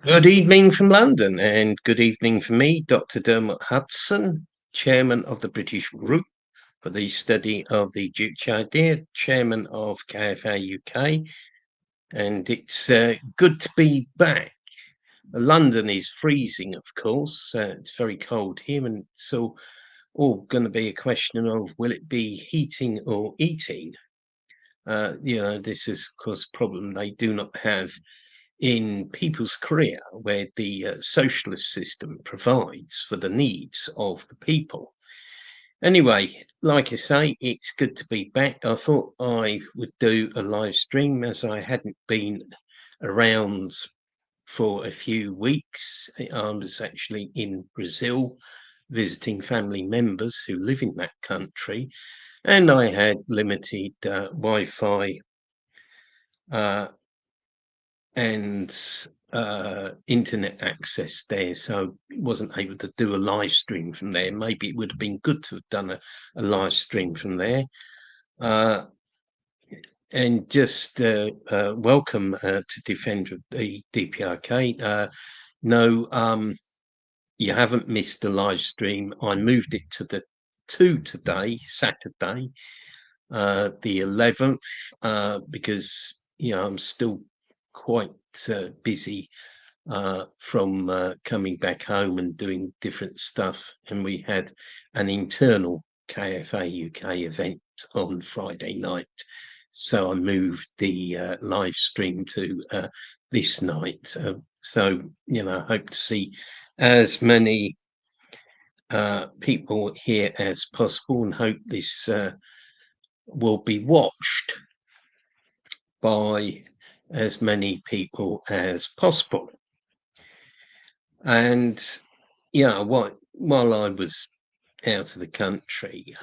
Good evening from London, and good evening for me, Dr. Dermot Hudson, Chairman of the British Group for the Study of the Juche Idea, Chairman of KFA UK, and it's good to be back. London is freezing, of course. It's very cold here, and so all going to be a question of will it be heating or eating? This is, of course, a problem they do not have in people's career, where the socialist system provides for the needs of the people. Anyway, like I say, it's good to be back. I thought I would do a live stream as I hadn't been around for a few weeks. I was actually in Brazil visiting family members who live in that country, and I had limited Wi-Fi and internet access there, so wasn't able to do a live stream from there. Maybe it would have been good to have done a live stream from there. And just welcome to Defender of the DPRK. No, you haven't missed a live stream. I moved it to today, Saturday, the 11th, because I'm still quite busy from coming back home and doing different stuff, and we had an internal KFA UK event on Friday night, so I moved the live stream to this night. So hope to see as many people here as possible, and hope this will be watched by as many people as possible. And while I was out of the country,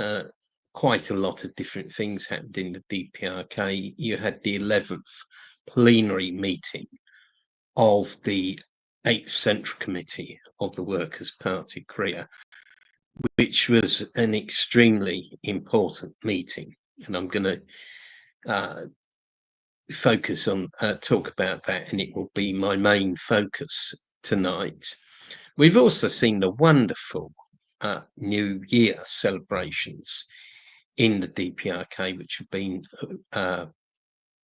quite a lot of different things happened in the DPRK. You had the 11th plenary meeting of the 8th Central Committee of the Workers' Party Korea, which was an extremely important meeting, and I'm going to focus on talk about that, and it will be my main focus tonight. We've also seen the wonderful New Year celebrations in the DPRK, which have been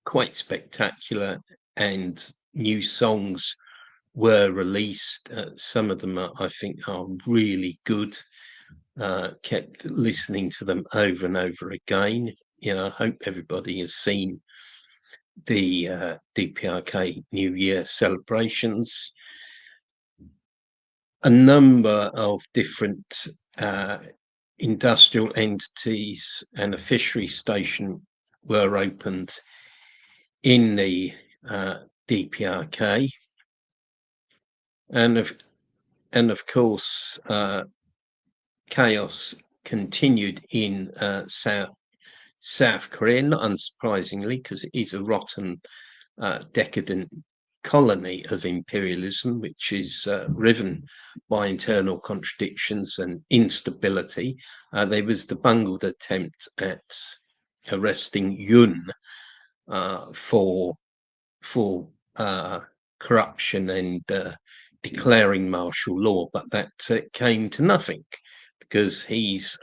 quite spectacular, and new songs were released. Some of them I think are really good. Kept listening to them over and over again. I hope everybody has seen the DPRK New Year celebrations. A number of different industrial entities and a fishery station were opened in the DPRK, and of course chaos continued in South Korea, not unsurprisingly, because it is a rotten, decadent colony of imperialism, which is riven by internal contradictions and instability. There was the bungled attempt at arresting Yoon for corruption and declaring martial law, but that came to nothing, because his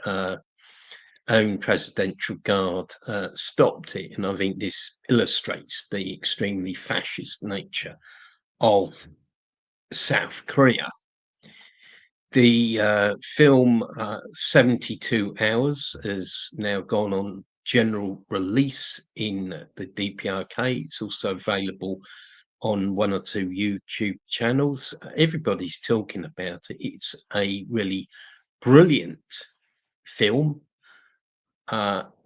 own presidential guard stopped it. And I think this illustrates the extremely fascist nature of South Korea. The film 72 Hours has now gone on general release in the DPRK. It's also available on one or two YouTube channels. Everybody's talking about it. It's a really brilliant film.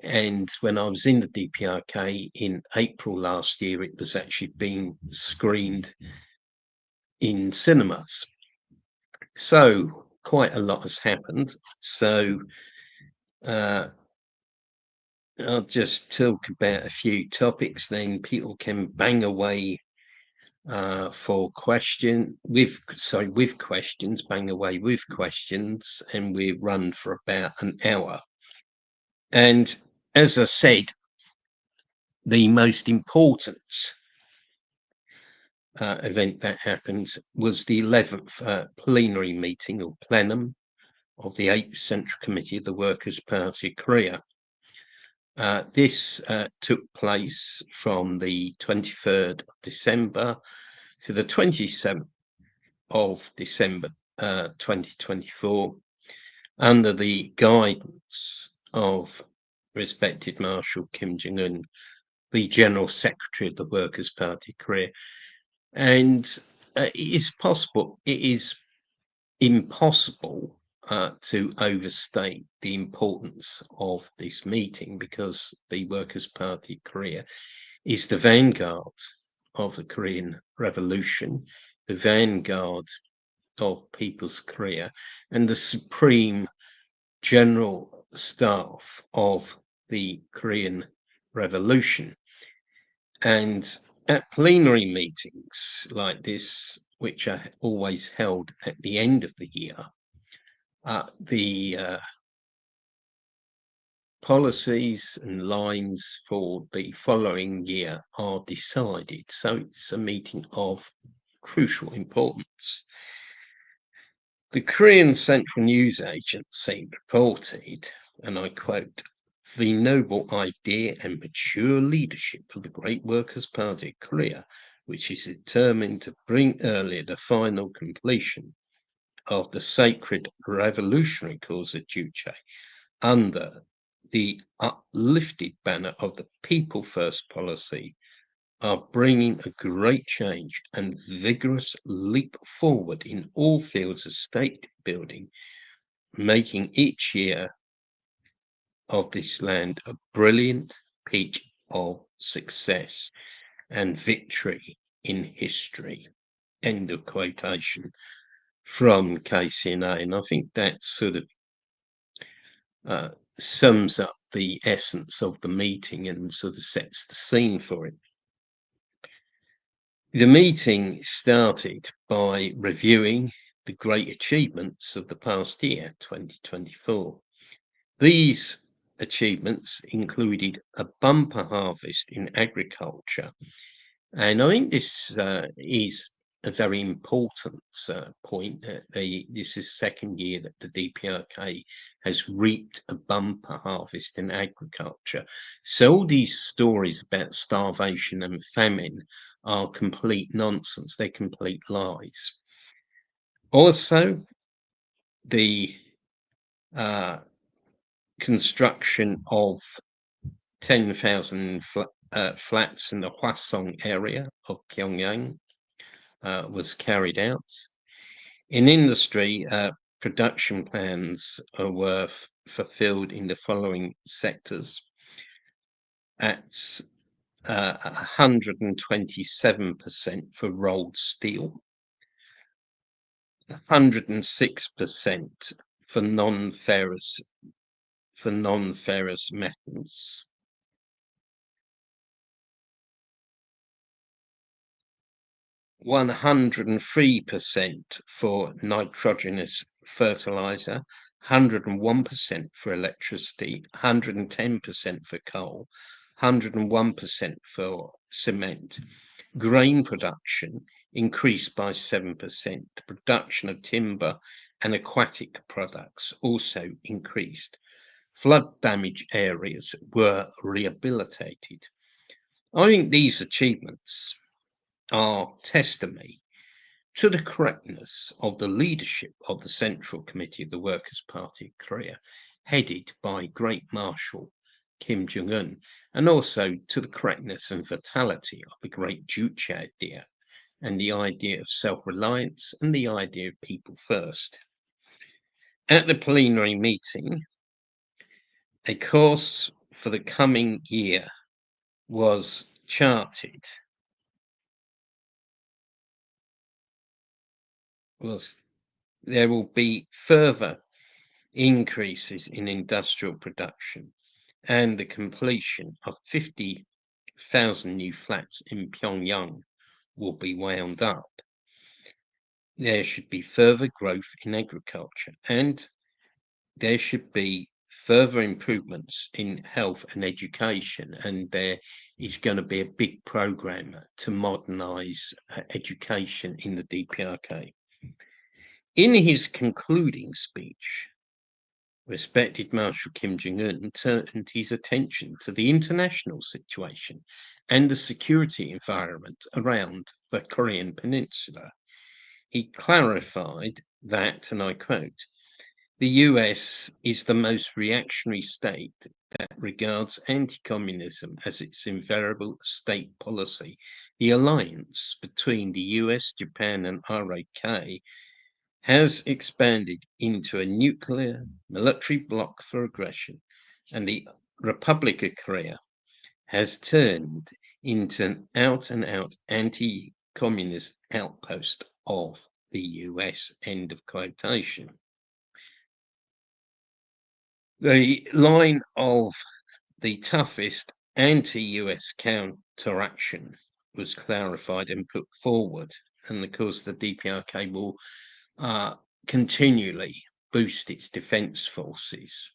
And when I was in the DPRK in April last year, it was actually being screened in cinemas. So quite a lot has happened. So I'll just talk about a few topics, then people can bang away with questions, bang away with questions, and we run for about an hour. And as I said, the most important event that happened was the 11th plenary meeting or plenum of the 8th Central Committee of the Workers' Party of Korea. This took place from the 23rd of December to the 27th of December 2024, under the guidance of respected Marshal Kim Jong-un, the General Secretary of the Workers' Party of Korea. And it is impossible to overstate the importance of this meeting, because the Workers' Party of Korea is the vanguard of the Korean Revolution, the vanguard of People's Korea, and the supreme general staff of the Korean Revolution. And at plenary meetings like this, which are always held at the end of the year, the policies and lines for the following year are decided. So it's a meeting of crucial importance. The Korean Central News Agency reported, and I quote, "The noble idea and mature leadership of the Great Workers' Party of Korea, which is determined to bring earlier the final completion of the sacred revolutionary cause of Juche under the uplifted banner of the People First policy, are bringing a great change and vigorous leap forward in all fields of state building, making each year of this land a brilliant peak of success and victory in history." End of quotation from KCNA. And I think that sort of sums up the essence of the meeting and sort of sets the scene for it. The meeting started by reviewing the great achievements of the past year, 2024. These achievements included a bumper harvest in agriculture. And I think this is a very important point. This is the second year that the DPRK has reaped a bumper harvest in agriculture. So all these stories about starvation and famine are complete nonsense. They're complete lies. Also, the construction of 10,000 flats in the Hwasong area of Pyongyang was carried out. In industry, production plans were fulfilled in the following sectors: at 127% for rolled steel, 106% for non-ferrous metals, 103% for nitrogenous fertilizer, 101% for electricity, 110% for coal, 101% for cement. Grain production increased by 7%. The production of timber and aquatic products also increased. Flood damaged areas were rehabilitated. I think these achievements are testimony to the correctness of the leadership of the Central Committee of the Workers' Party of Korea, headed by Great Marshal Kim Jong-un, and also to the correctness and vitality of the Great Juche idea, and the idea of self-reliance, and the idea of people first. At the plenary meeting, a course for the coming year was charted. There will be further increases in industrial production and the completion of 50,000 new flats in Pyongyang will be wound up. There should be further growth in agriculture, and there should be further improvements in health and education, and there is going to be a big program to modernise education in the DPRK. In his concluding speech, respected Marshal Kim Jong-un turned his attention to the international situation and the security environment around the Korean Peninsula. He clarified that, and I quote, "The US is the most reactionary state that regards anti-communism as its invariable state policy. The alliance between the US, Japan, and ROK has expanded into a nuclear military bloc for aggression, and the Republic of Korea has turned into an out-and-out anti-communist outpost of the US." End of quotation. The line of the toughest anti-US counteraction was clarified and put forward, and of course the DPRK will continually boost its defence forces.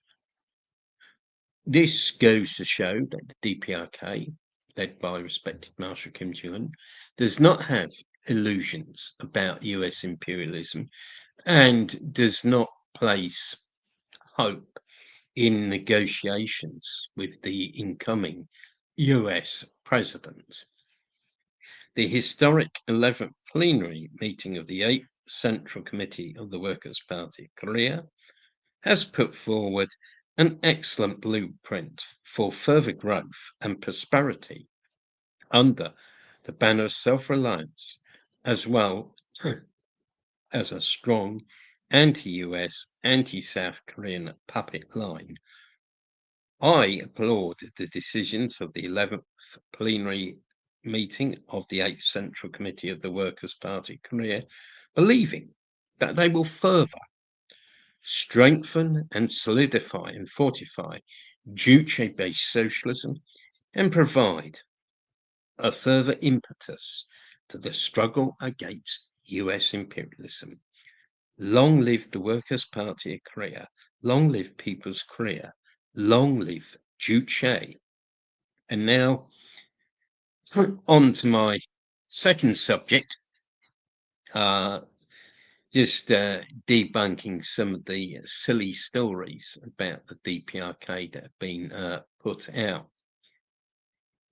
This goes to show that the DPRK, led by respected Marshal Kim Jong-un, does not have illusions about US imperialism and does not place hope in negotiations with the incoming US president. The historic 11th plenary meeting of the 8th Central Committee of the Workers' Party of Korea has put forward an excellent blueprint for further growth and prosperity under the banner of self-reliance, as well as a strong anti-US, anti-South Korean puppet line. I applaud the decisions of the 11th plenary meeting of the 8th Central Committee of the Workers' Party of Korea, believing that they will further strengthen and solidify and fortify Juche-based socialism and provide a further impetus to the struggle against US imperialism. Long live the Workers' Party of Korea. Long live People's Korea. Long live Juche. And now on to my second subject, just debunking some of the silly stories about the DPRK that have been put out.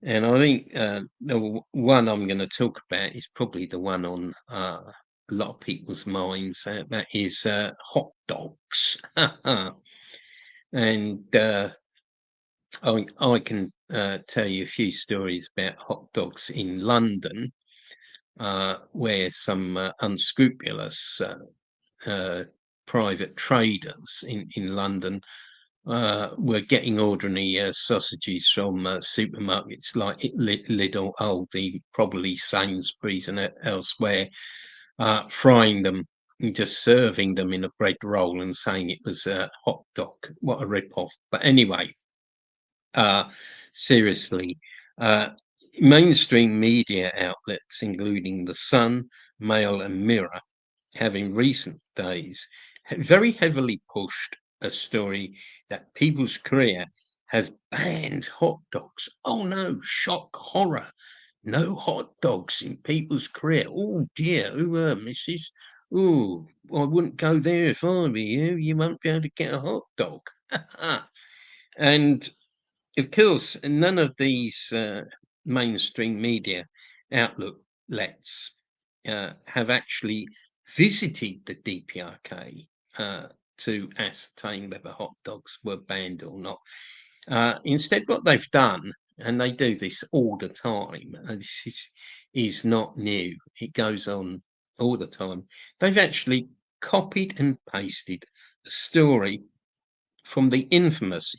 And I think the one I'm going to talk about is probably the one on a lot of people's minds. That is hot dogs. And I can tell you a few stories about hot dogs in London, where some unscrupulous private traders in London were getting ordinary sausages from supermarkets like Lidl, Aldi, probably Sainsbury's and elsewhere, frying them and just serving them in a bread roll and saying it was a hot dog. What a rip-off. But anyway, seriously, mainstream media outlets, including The Sun, Mail and Mirror, have in recent days very heavily pushed a story that People's Korea has banned hot dogs. Oh no, shock, horror. No hot dogs in People's Korea. Oh dear, Mrs. Oh, I wouldn't go there if I were you. You won't be able to get a hot dog. And of course, none of these mainstream media outlets have actually visited the DPRK to ascertain whether hot dogs were banned or not. Instead, what they've done, and they do this all the time, and this is not new, it goes on all the time, they've actually copied and pasted a story from the infamous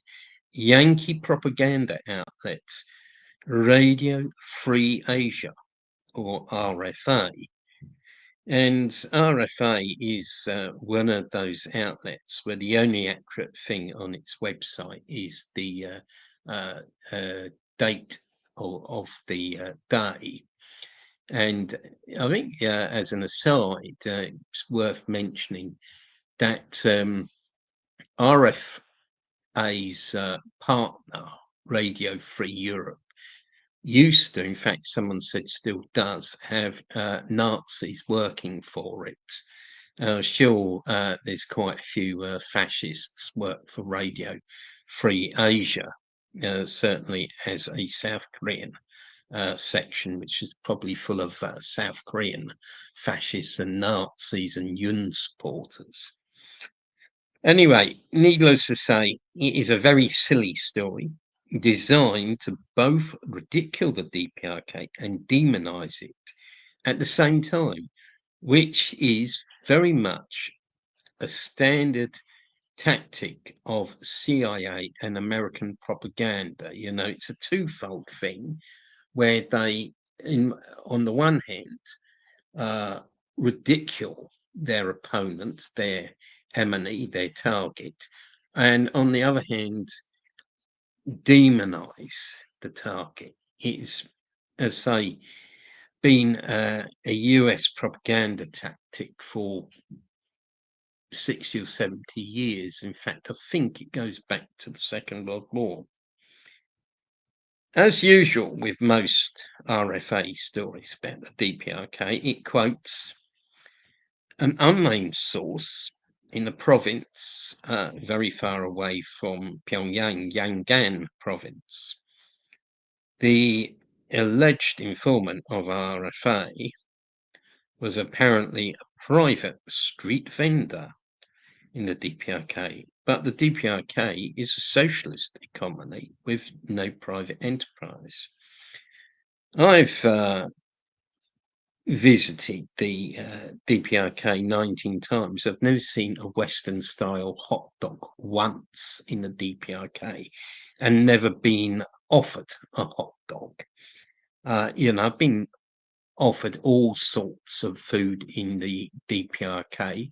Yankee propaganda outlet Radio Free Asia, or RFA. And RFA is one of those outlets where the only accurate thing on its website is the date of the day. And I think, as an aside, it's worth mentioning that RFA's partner, Radio Free Europe, used to, in fact, someone said still does, have Nazis working for it. Sure, there's quite a few fascists work for Radio Free Asia, certainly as a South Korean section, which is probably full of South Korean fascists and Nazis and Yun supporters. Anyway, needless to say, it is a very silly story designed to both ridicule the DPRK and demonize it at the same time, which is very much a standard tactic of CIA and American propaganda. You know, it's a twofold thing where they, on the one hand, ridicule their opponent, their enemy, their target, and on the other hand, demonize the target. It's, as I say, been a US propaganda tactic for 60 or 70 years. In fact, I think it goes back to the Second World War. As usual with most RFA stories about the DPRK, it quotes an unnamed source in a province very far away from Pyongyang, Yangon province. The alleged informant of RFA was apparently a private street vendor in the DPRK, but the DPRK is a socialist economy with no private enterprise. I've visited the DPRK 19 times. I've never seen a Western style hot dog once in the DPRK and never been offered a hot dog. You know, I've been offered all sorts of food in the DPRK.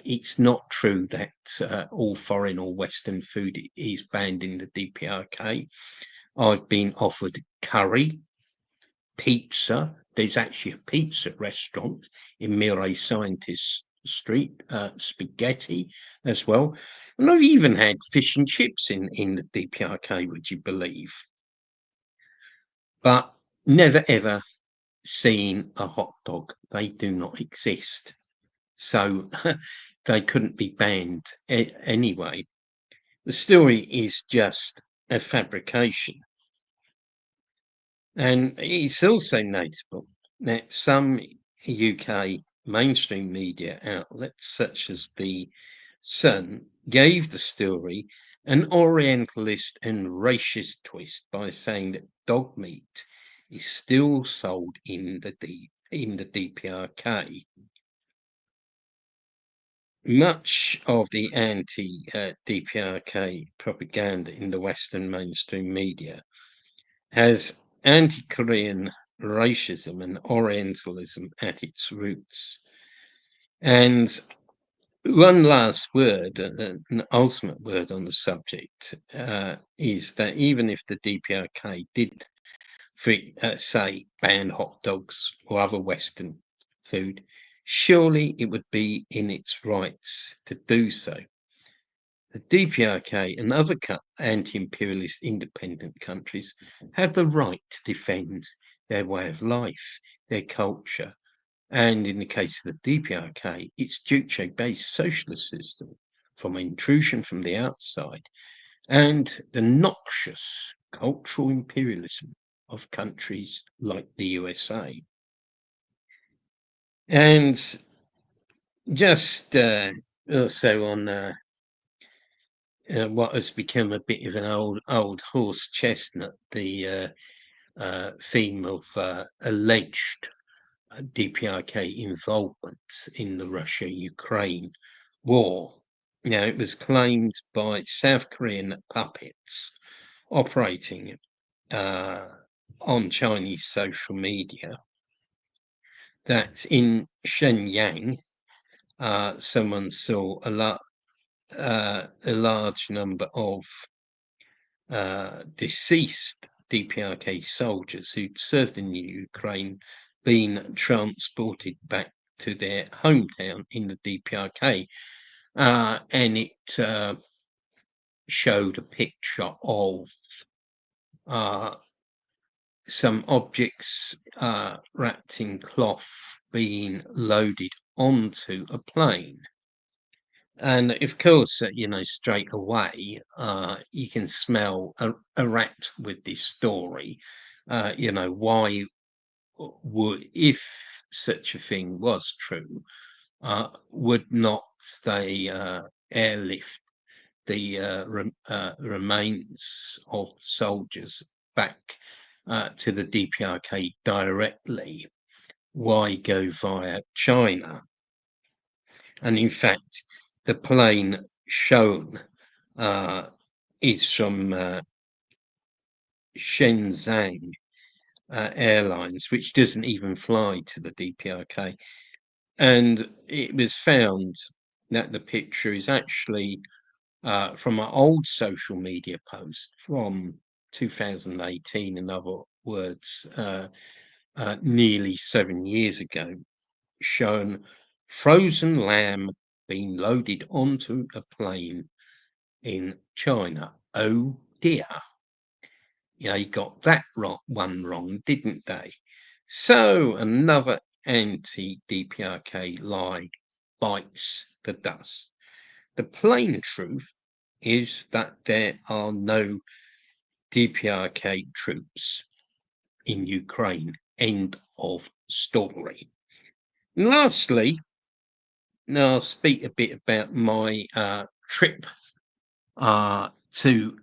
It's not true that all foreign or Western food is banned in the DPRK. I've been offered curry, pizza. There's actually a pizza restaurant in Mirai Scientist Street, spaghetti as well. And I've even had fish and chips in the DPRK, would you believe? But never ever seen a hot dog. They do not exist. So they couldn't be banned anyway. The story is just a fabrication. And it's also notable that some UK mainstream media outlets, such as the Sun, gave the story an Orientalist and racist twist by saying that dog meat is still sold in the DPRK. Much of the anti-DPRK propaganda in the Western mainstream media has anti-Korean racism and Orientalism at its roots. And one last word, an ultimate word on the subject, is that even if the DPRK did, say, ban hot dogs or other Western food, surely it would be in its rights to do so. The DPRK and other anti-imperialist independent countries have the right to defend their way of life, their culture, and in the case of the DPRK, its Juche-based socialist system from intrusion from the outside and the noxious cultural imperialism of countries like the USA. And just also on what has become a bit of an old horse chestnut, the theme of alleged DPRK involvement in the Russia-Ukraine war. Now, it was claimed by South Korean puppets operating on Chinese social media that in Shenyang, someone saw a large number of deceased DPRK soldiers who'd served in the Ukraine being transported back to their hometown in the DPRK. And it showed a picture of some objects wrapped in cloth being loaded onto a plane. And of course, straight away, you can smell a rat with this story. Why would, if such a thing was true, would not they airlift the remains of soldiers back to the DPRK directly? Why go via China? And in fact, the plane shown is from Shenzhen Airlines, which doesn't even fly to the DPRK. And it was found that the picture is actually from an old social media post from 2018, in other words, nearly 7 years ago, shown frozen lamb being loaded onto a plane in China. Oh dear. They got that one wrong, didn't they? So another anti-DPRK lie bites the dust. The plain truth is that there are no DPRK troops in Ukraine. End of story. And lastly, now I'll speak a bit about my trip to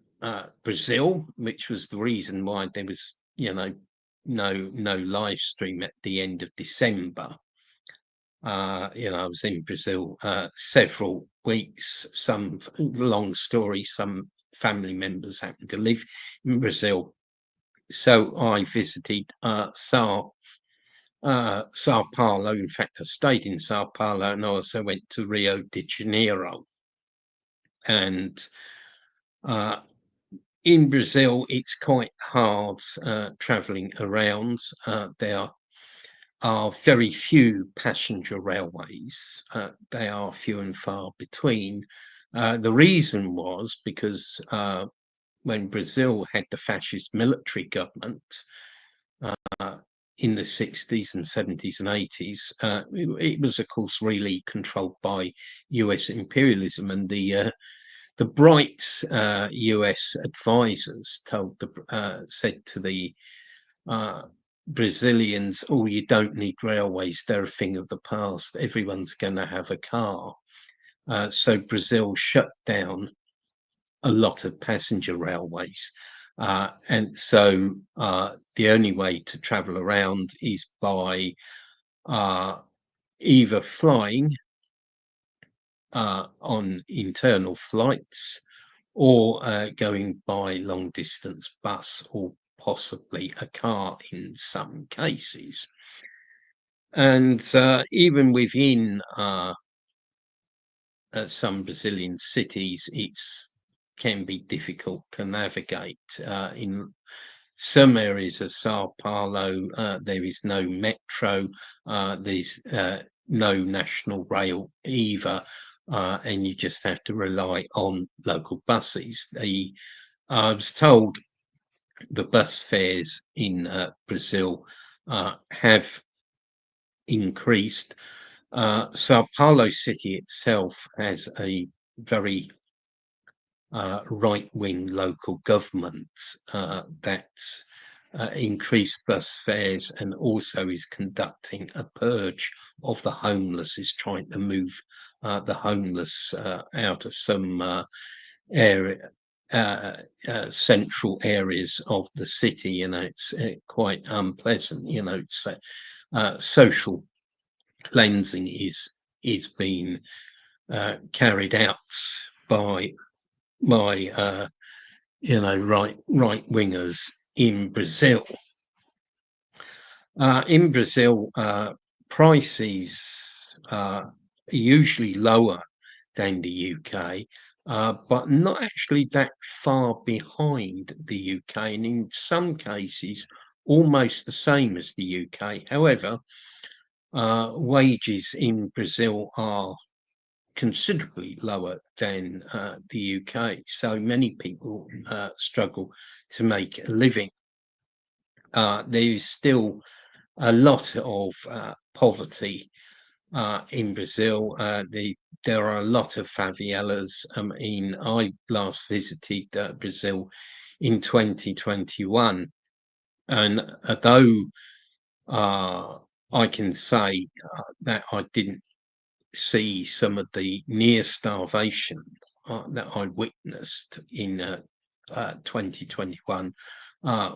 Brazil, which was the reason why there was, no live stream at the end of December. I was in Brazil several weeks. Some long story. Some family members happened to live in Brazil, so I visited Sao Paulo. In fact, I stayed in Sao Paulo, and I also went to Rio de Janeiro. And in Brazil, it's quite hard traveling around. There are very few passenger railways. They are few and far between. The reason was because when Brazil had the fascist military government in the 60s and 70s and 80s, it was, of course, really controlled by US imperialism, and the bright US advisors said to the Brazilians, "Oh, you don't need railways; they're a thing of the past. Everyone's going to have a car." So Brazil shut down a lot of passenger railways, and so the only way to travel around is by either flying on internal flights or going by long distance bus or possibly a car in some cases. And even within some Brazilian cities, it can be difficult to navigate. In some areas of Sao Paulo, there is no metro, there's no national rail either, and you just have to rely on local buses. I was told the bus fares in Brazil have increased. Sao Paulo city itself has a very right-wing local government that increased bus fares and also is conducting a purge of the homeless, is trying to move the homeless out of some central areas of the city. It's quite unpleasant. It's social cleansing is being carried out by right wingers in Brazil. In Brazil, prices are usually lower than the UK, but not actually that far behind the UK, and in some cases almost the same as the UK. However, wages in Brazil are considerably lower than the UK, so many people struggle to make a living. there's still a lot of poverty in Brazil. There are a lot of favelas. I last visited Brazil in 2021, and although I can say that I didn't see some of the near starvation that I witnessed in 2021,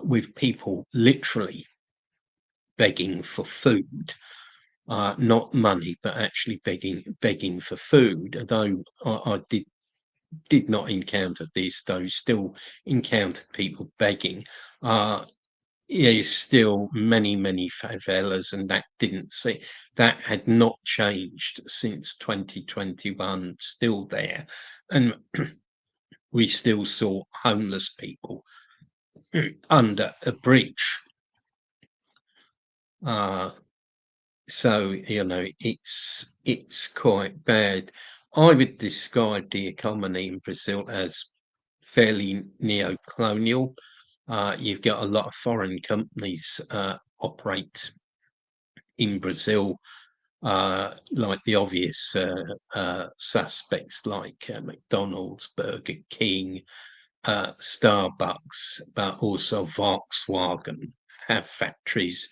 with people literally begging for food, not money, but actually begging for food. Although I did not encounter this, though still encountered people begging. There's still many favelas, and that had not changed since 2021. Still there, and we still saw homeless people under a bridge. So it's quite bad. I would describe the economy in Brazil as fairly neo-colonial. You've got a lot of foreign companies operate in Brazil, like the obvious suspects like McDonald's, Burger King, Starbucks, but also Volkswagen have factories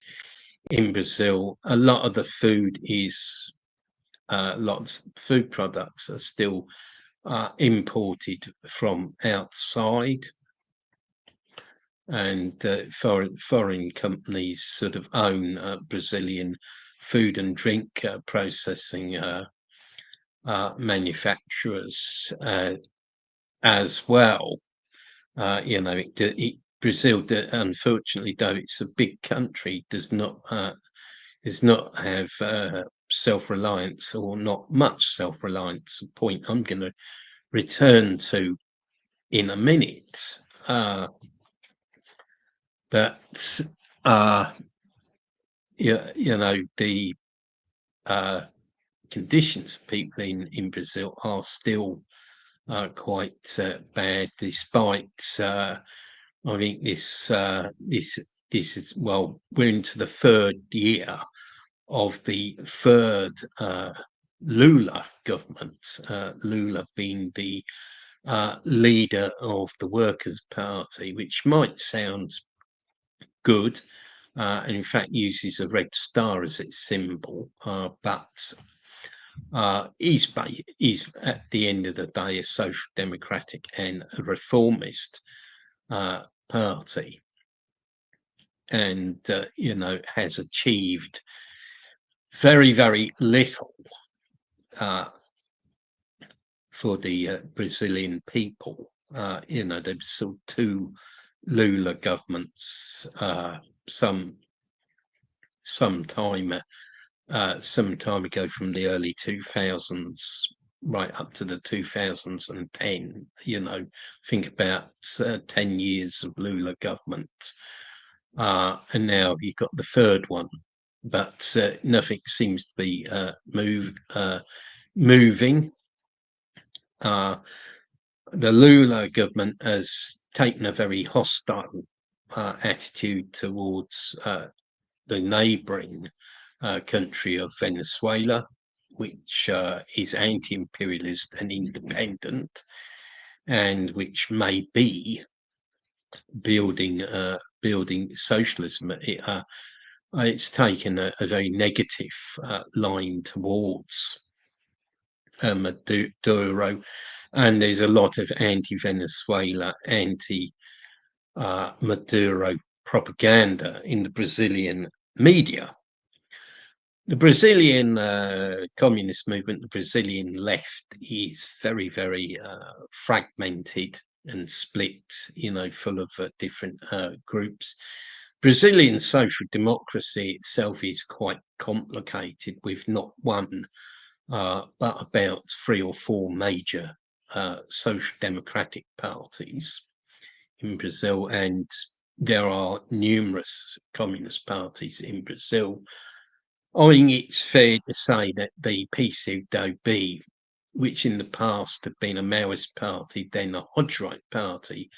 in Brazil. A lot of the food is lots of food products are still imported from outside, and foreign companies sort of own Brazilian food and drink processing manufacturers as well. Brazil, unfortunately, though it's a big country, does not have self-reliance, or not much self-reliance, a point I'm going to return to in a minute. But the conditions for people in Brazil are still quite bad, despite I think this is, well, we're into the third year of the third Lula government, Lula being the leader of the Workers' Party, which might sound good, and in fact uses a red star as its symbol, but he's at the end of the day a social democratic and a reformist party, and has achieved very little for the Brazilian people. There's sort of two Lula governments some time ago, from the early 2000s right up to the 2010. Think about 10 years of Lula government, and now you've got the third one, but nothing seems to be moving. The Lula government has taken a very hostile attitude towards the neighboring country of Venezuela, which is anti-imperialist and independent, and which may be building socialism. It's taken a very negative line towards Maduro, and there's a lot of anti-Venezuela, anti-Maduro propaganda in the Brazilian media. The Brazilian communist movement, the Brazilian left, is very fragmented and split, full of different groups. Brazilian social democracy itself is quite complicated, with not one but about 3 or 4 major social democratic parties in Brazil, and there are numerous communist parties in Brazil. I think it's fair to say that the PCdoB, which in the past had been a Maoist party, then a Hodgeite party,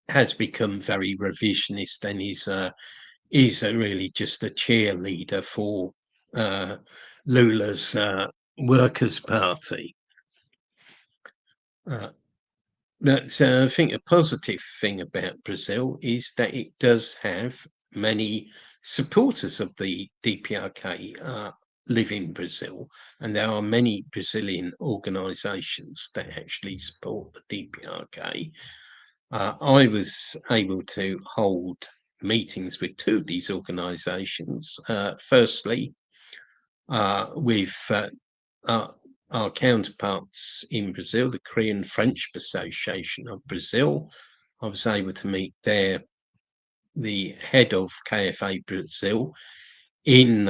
has become very revisionist and is really just a cheerleader for Lula's Workers' Party. But I think a positive thing about Brazil is that it does have many supporters of the DPRK live in Brazil, and there are many Brazilian organisations that actually support the DPRK. I was able to hold meetings with two of these organisations. Firstly, with our counterparts in Brazil, the Korean French Association of Brazil. I was able to meet there the head of KFA Brazil in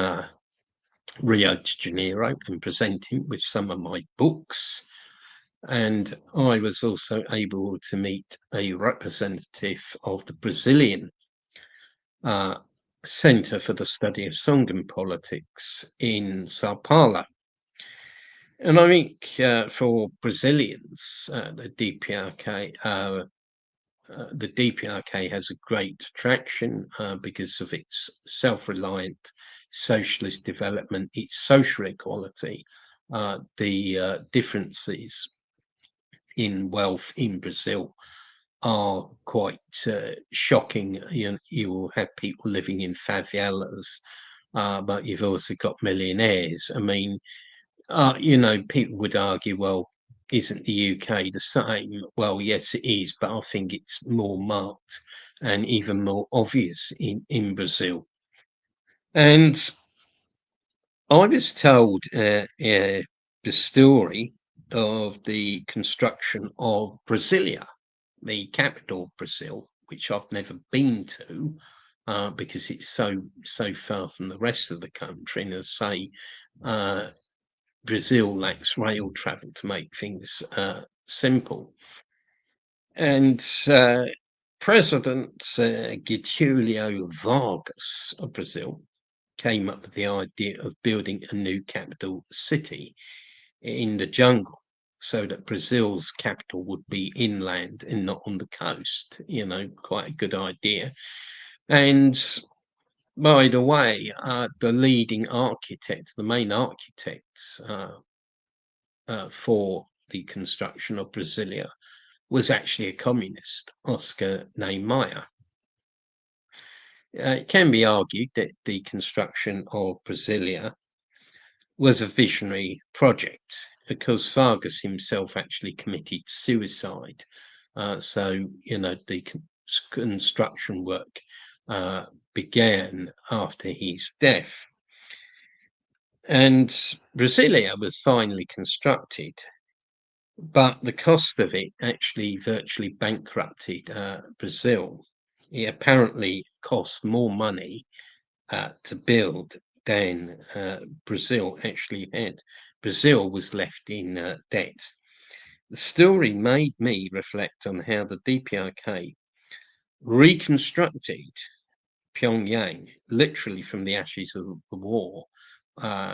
Rio de Janeiro and present him with some of my books. And I was also able to meet a representative of the Brazilian Center for the Study of Songun politics in Sao Paulo. And I think for Brazilians, the DPRK has a great attraction because of its self-reliant socialist development, its social equality, the differences in wealth in Brazil are quite shocking. You will have people living in favelas, but you've also got millionaires. I mean, people would argue, well, isn't the UK the same? Well, yes, it is, but I think it's more marked and even more obvious in Brazil. And I was told the story of the construction of Brasilia, the capital of Brazil, which I've never been to because it's so far from the rest of the country. And as I say, Brazil lacks rail travel to make things simple. And President Getulio Vargas of Brazil came up with the idea of building a new capital city in the jungle so that Brazil's capital would be inland and not on the coast. Quite a good idea. And by the way, the leading architect, the main architect for the construction of Brasilia was actually a communist, Oscar Niemeyer. It can be argued that the construction of Brasilia was a visionary project because Vargas himself actually committed suicide. So, the construction work began after his death. And Brasilia was finally constructed, but the cost of it actually virtually bankrupted Brazil. It apparently cost more money to build than Brazil actually had. Brazil was left in debt. The story made me reflect on how the DPRK reconstructed Pyongyang, literally from the ashes of the war,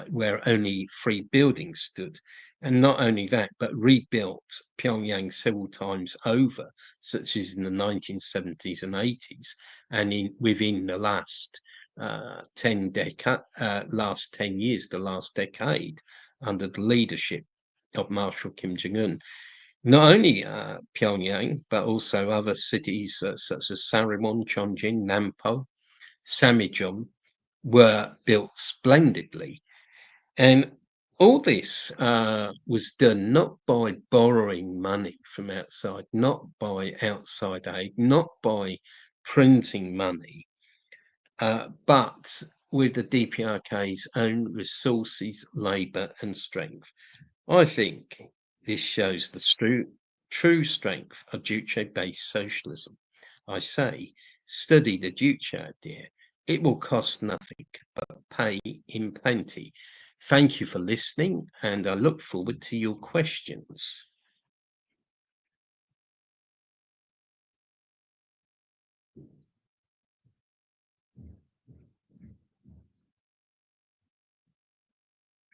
where only 3 buildings stood. And not only that, but rebuilt Pyongyang several times over, such as in the 1970s and 80s, and within the last 10 years, the last decade, under the leadership of Marshal Kim Jong-un. Not only Pyongyang, but also other cities such as Sarimon, Chongjin, Nampo, Samijom were built splendidly. And all this was done not by borrowing money from outside, not by outside aid, not by printing money, but with the DPRK's own resources, labour and strength. I think this shows the true strength of Juche-based socialism. I say, study the Juche idea. It will cost nothing but pay in plenty. Thank you for listening, and I look forward to your questions.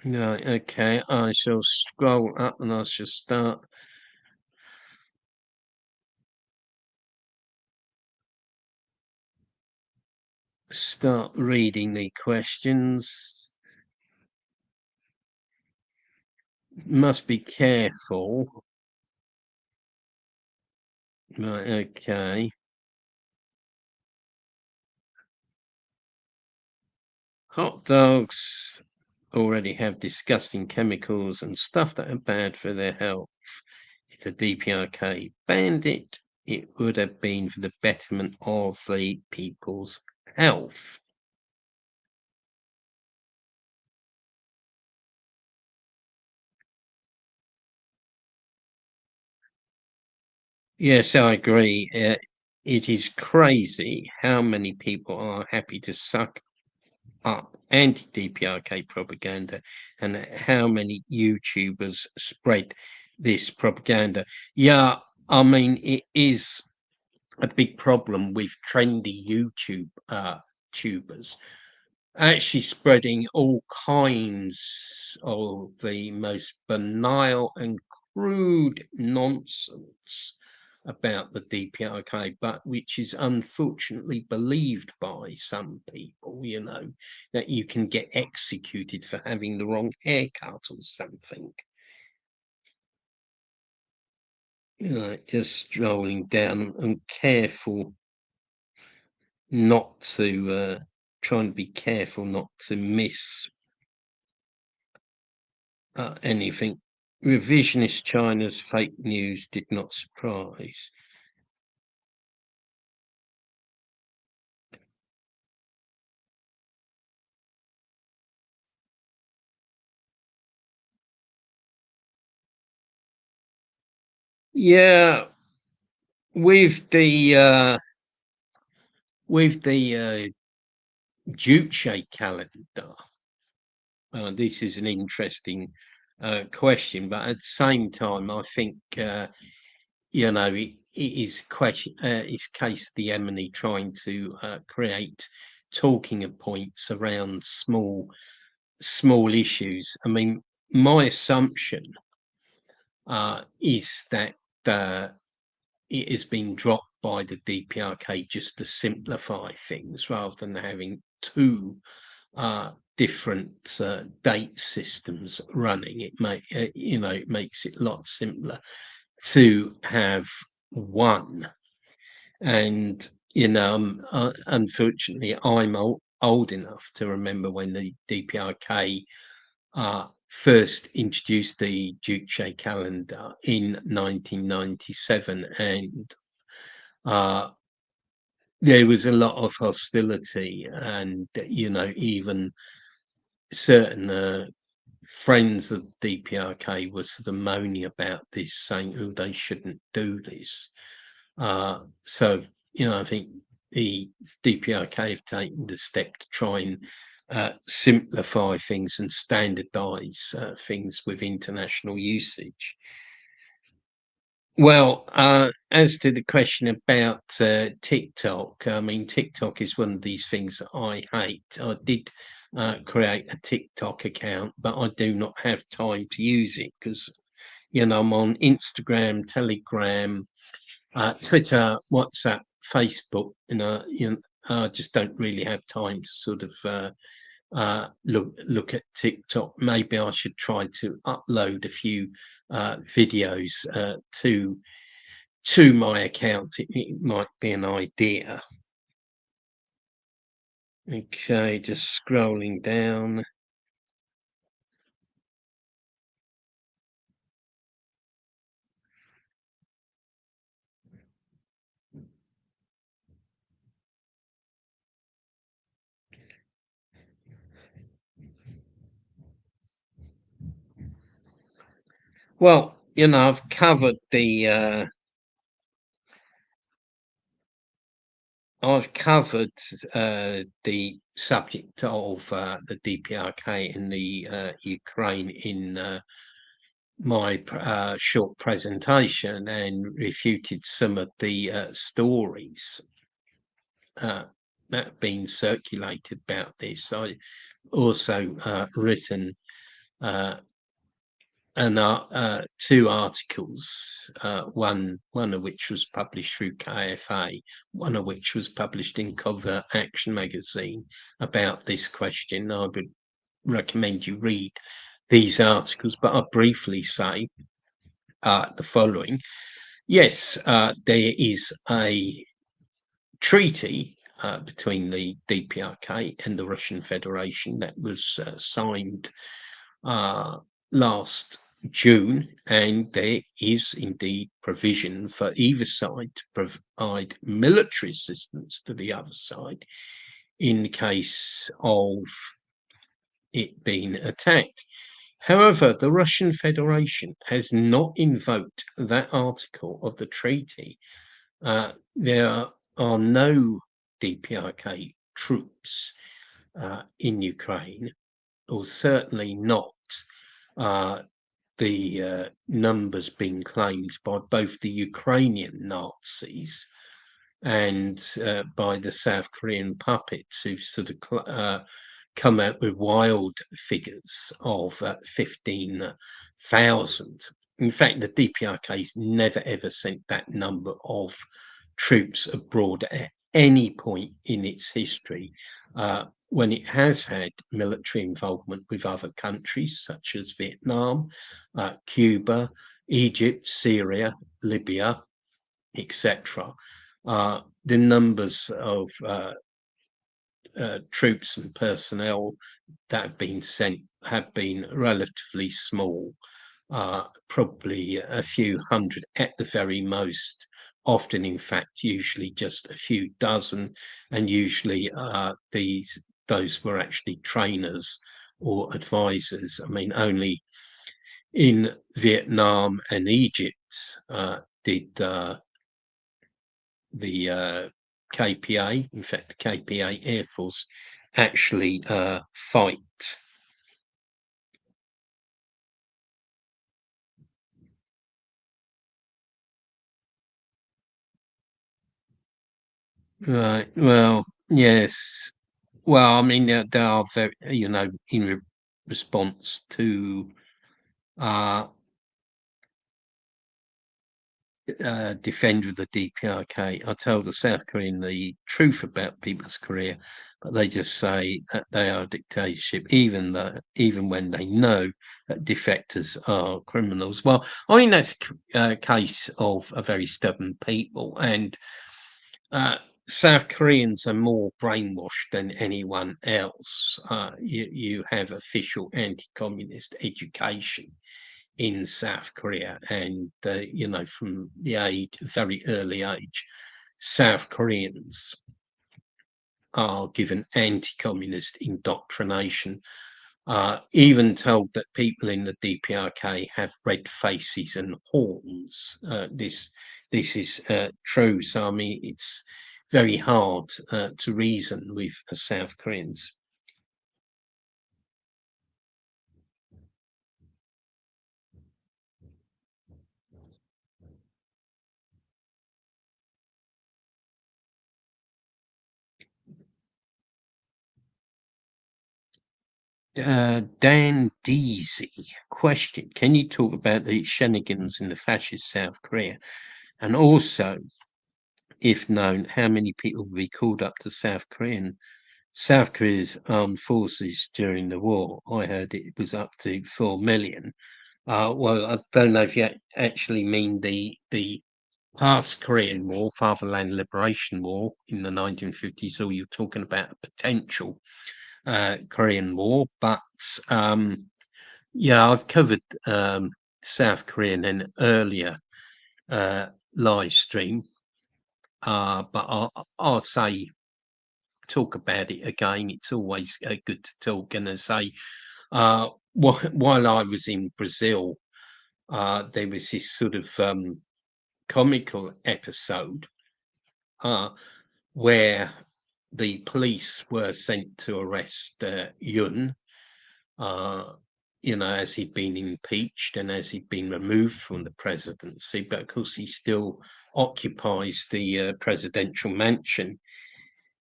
Right, okay, I shall scroll up and I shall start start reading the questions. Must be careful. Right, okay. Hot dogs already have disgusting chemicals and stuff that are bad for their health. If the DPRK banned it, it would have been for the betterment of the people's health. Yes, I agree. It is crazy how many people are happy to suck up anti-DPRK propaganda and how many YouTubers spread this propaganda. Yeah, I mean, it is a big problem with trendy YouTube tubers actually spreading all kinds of the most banal and crude nonsense about the DPRK, but which is unfortunately believed by some people, you know, that you can get executed for having the wrong haircut or something. You know, just strolling down and careful not to try and be careful not to miss anything. Revisionist China's fake news did not surprise. Yeah, with the Juche calendar, this is an interesting question, but at the same time, I think you know it is question. It's case of the enemy trying to create talking points around small issues. I mean, my assumption is that it has been dropped by the DPRK just to simplify things rather than having two different date systems running. It makes it a lot simpler to have one. And unfortunately, I'm old enough to remember when the DPRK first introduced the Juche calendar in 1997, and uh, there was a lot of hostility, and even certain friends of DPRK were sort of moaning about this, saying, "Oh, they shouldn't do this." So, I think the DPRK have taken the step to try and simplify things and standardize things with international usage. Well, as to the question about TikTok, I mean, TikTok is one of these things that I hate. I did create a TikTok account, but I do not have time to use it because, I'm on Instagram, Telegram, Twitter, WhatsApp, Facebook. I just don't really have time to sort of look at TikTok. Maybe I should try to upload a few videos to my account. It might be an idea. Okay, just scrolling down. Well, I've covered the subject of the DPRK and the Ukraine in my short presentation and refuted some of the stories that have been circulated about this. I also written uh, two articles, one of which was published through KFA, one of which was published in Covert Action magazine about this question. I would recommend you read these articles, but I'll briefly say the following. Yes, there is a treaty between the DPRK and the Russian Federation that was signed last June, and there is indeed provision for either side to provide military assistance to the other side in the case of it being attacked. However, the Russian Federation has not invoked that article of the treaty. There are no DPRK troops in Ukraine, or certainly not the numbers being claimed by both the Ukrainian Nazis and by the South Korean puppets, who've sort of come out with wild figures of 15,000. In fact, the DPRK's never ever sent that number of troops abroad at any point in its history. When it has had military involvement with other countries such as Vietnam, Cuba, Egypt, Syria, Libya, etc., the numbers of troops and personnel that have been sent have been relatively small, probably a few hundred at the very most, often in fact usually just a few dozen, and usually those were actually trainers or advisors. I mean, only in Vietnam and Egypt did the KPA, in fact, the KPA Air Force, actually fight. Right. Well, yes. Well, I mean, they are very, in response to defender of the DPRK. I tell the South Korean the truth about people's career, but they just say that they are a dictatorship, even when they know that defectors are criminals. Well, I mean, that's a case of a very stubborn people, and South Koreans are more brainwashed than anyone else. You have official anti-communist education in South Korea, and from the very early age, South Koreans are given anti-communist indoctrination, even told that people in the DPRK have red faces and horns. This is true. So I mean, it's very hard to reason with South Koreans. Dan Deasy question: can you talk about the shenanigans in the fascist South Korea, and also, if known, how many people will be called up to South Korea's armed forces during the war? I heard it was up to 4 million. Well, I don't know if you actually mean the past Korean War, Fatherland Liberation War in the 1950s, or you're talking about a potential Korean War. But yeah, I've covered South Korea in an earlier live stream, but I'll say, talk about it again. It's always good to talk. And I say, while I was in Brazil, there was this sort of comical episode where the police were sent to arrest Yun, as he'd been impeached and as he'd been removed from the presidency, but of course he still occupies the presidential mansion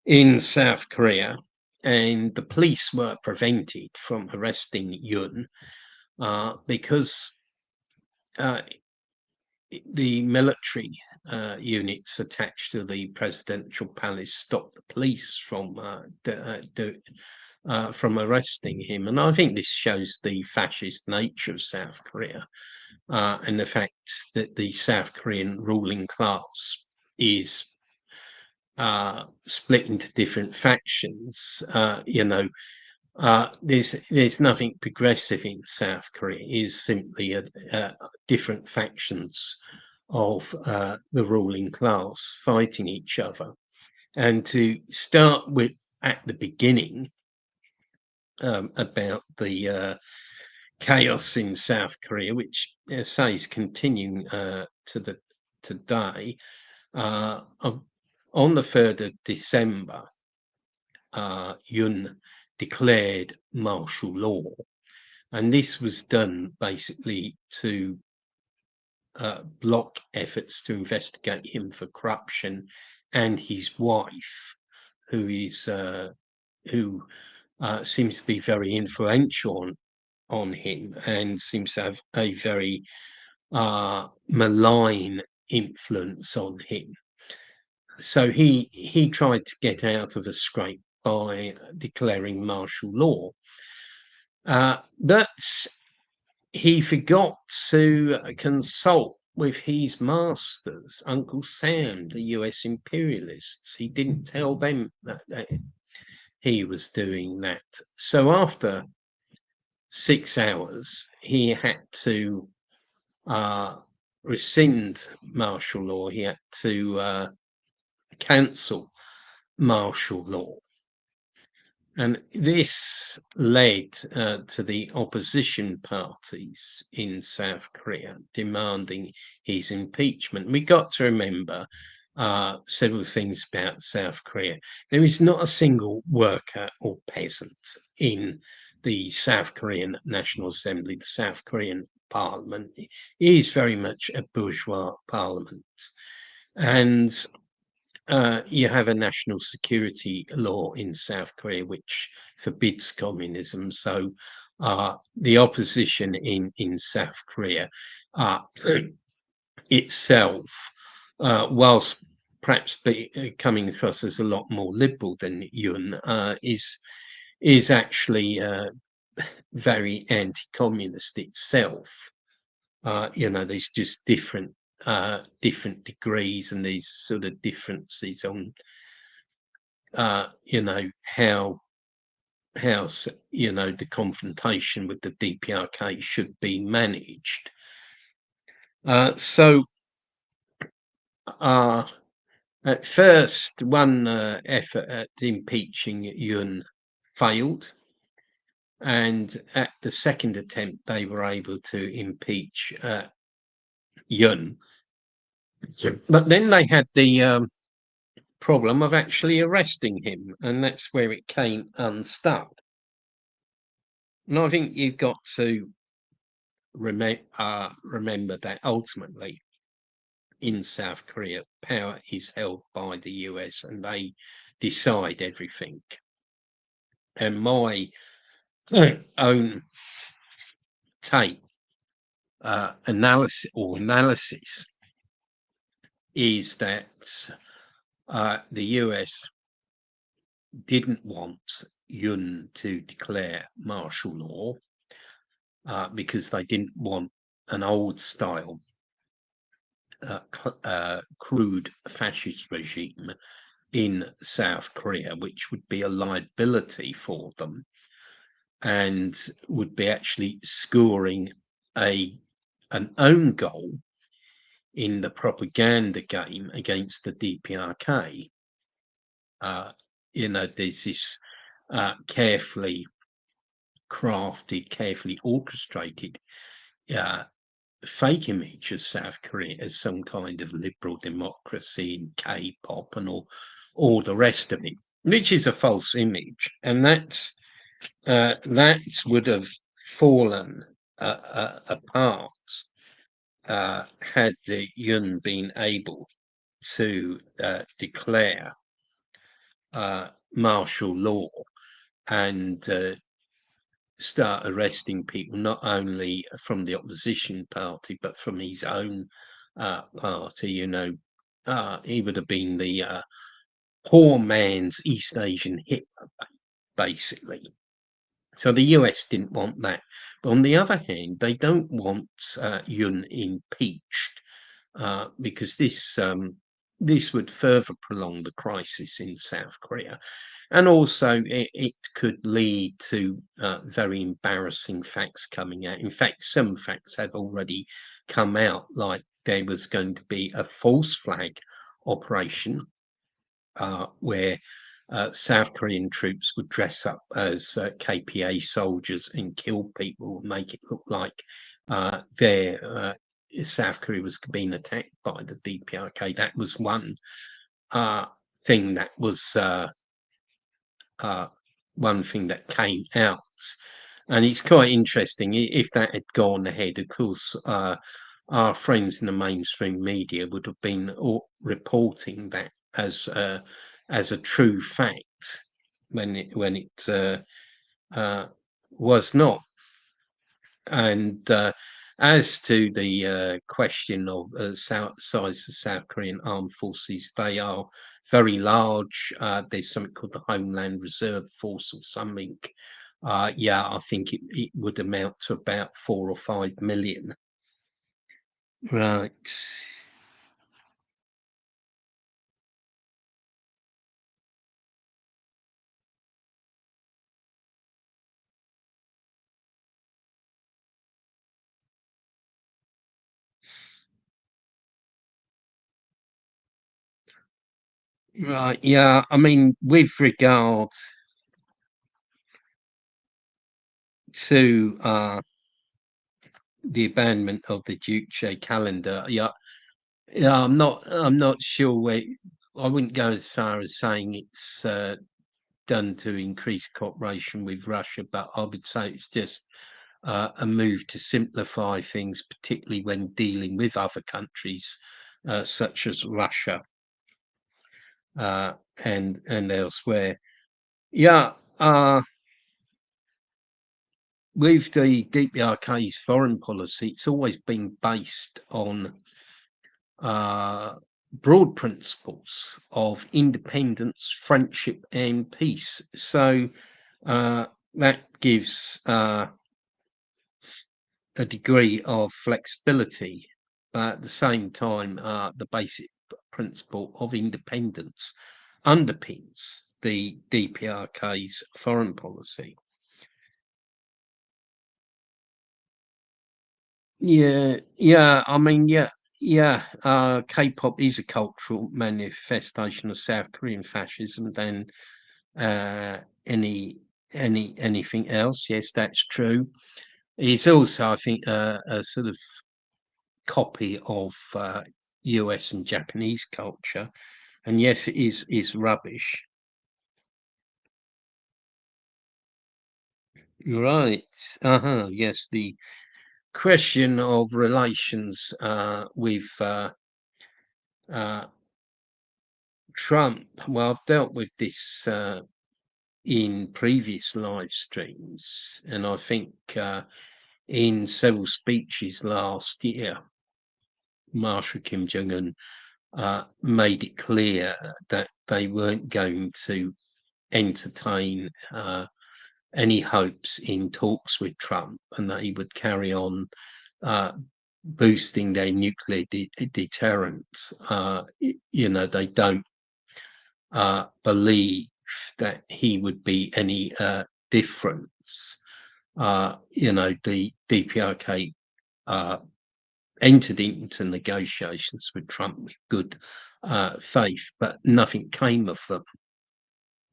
in South Korea, and the police were prevented from arresting Yun because the military units attached to the presidential palace stopped the police from arresting him. And I think this shows the fascist nature of South Korea, and the fact that the South Korean ruling class is split into different factions. There's nothing progressive in South Korea. It is simply different factions of the ruling class fighting each other. And to start with at the beginning about the chaos in South Korea, which I say is continuing to today. On the 3rd of December, Yoon declared martial law, and this was done basically to block efforts to investigate him for corruption, and his wife, who seems to be very influential on him and seems to have a very malign influence on him. So he tried to get out of a scrape by declaring martial law. But he forgot to consult with his masters, Uncle Sam, the US imperialists. He didn't tell them that he was doing that. So after 6 hours, he had to rescind martial law. He had to cancel martial law. And this led to the opposition parties in South Korea demanding his impeachment. We got to remember several things about South Korea. There is not a single worker or peasant in the South Korean National Assembly, the South Korean Parliament. It is very much a bourgeois parliament. And you have a national security law in South Korea which forbids communism. So the opposition in South Korea itself, whilst perhaps coming across as a lot more liberal than Yoon, is actually very anti-communist itself. There's just different degrees and these sort of differences on how the confrontation with the DPRK should be managed. So at first, one effort at impeaching Yoon failed, and at the second attempt they were able to impeach Yoon. But then they had the problem of actually arresting him, and that's where it came unstuck. And I think you've got to remember that ultimately in South Korea, power is held by the US and they decide everything. And my own take analysis is that the US didn't want Yoon to declare martial law because they didn't want an old style crude fascist regime in South Korea, which would be a liability for them and would be actually scoring an own goal in the propaganda game against the DPRK. There's this carefully crafted, carefully orchestrated fake image of South Korea as some kind of liberal democracy in K-pop and all the rest of it, which is a false image, and that would have fallen apart had the Yoon been able to declare martial law and start arresting people, not only from the opposition party, but from his own party. He would have been the poor man's East Asian Hitler, basically. So the US didn't want that. But on the other hand, they don't want Yun impeached because this would further prolong the crisis in South Korea. And also, it could lead to very embarrassing facts coming out. In fact, some facts have already come out, like there was going to be a false flag operation where South Korean troops would dress up as KPA soldiers and kill people, make it look like South Korea was being attacked by the DPRK. That was one thing that was one thing that came out. And it's quite interesting if that had gone ahead. Of course, our friends in the mainstream media would have been reporting that as a true fact when it was not. And as to the question of size of South Korean armed forces, they are very large. There's something called the Homeland Reserve Force or something. I think it would amount to about 4 or 5 million. Right. Right. Yeah. I mean, with regard to the abandonment of the Juche calendar, I'm not sure where. I wouldn't go as far as saying it's done to increase cooperation with Russia, but I would say it's just a move to simplify things, particularly when dealing with other countries such as Russia and elsewhere. Yeah, with the DPRK's foreign policy, it's always been based on broad principles of independence, friendship, and peace. So that gives a degree of flexibility, but at the same time, the basic principle of independence underpins the DPRK's foreign policy. I mean, K-pop is a cultural manifestation of South Korean fascism than uh, any anything else. Yes, that's true. It's also, I think, a sort of copy of US and Japanese culture, and yes, it is rubbish. Right. Yes, the question of relations with uh, Trump. Well, I've dealt with this in previous live streams, and I think in several speeches last year, Marshal Kim Jong Un made it clear that they weren't going to entertain any hopes in talks with Trump, and that he would carry on boosting their nuclear deterrent. They don't believe that he would be any difference. The DPRK entered into negotiations with Trump with good faith, but nothing came of them,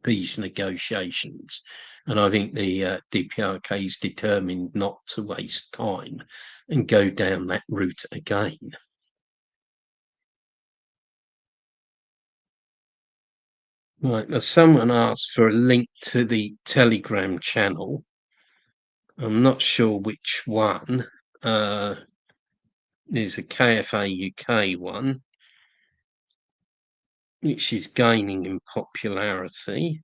these negotiations. And I think the DPRK is determined not to waste time and go down that route again. Right, now someone asked for a link to the Telegram channel. I'm not sure which one. There's a KFA UK one, which is gaining in popularity.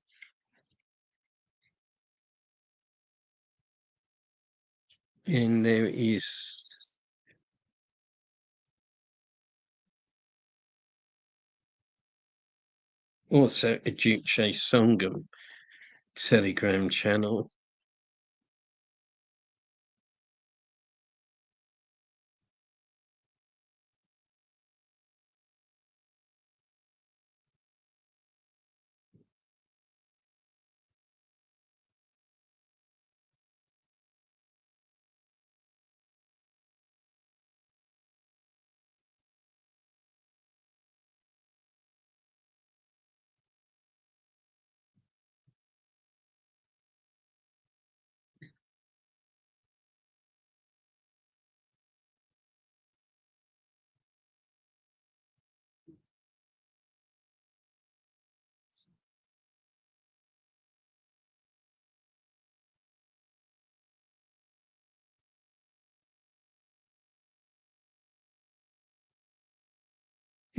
And there is also a Juche Songun Telegram channel.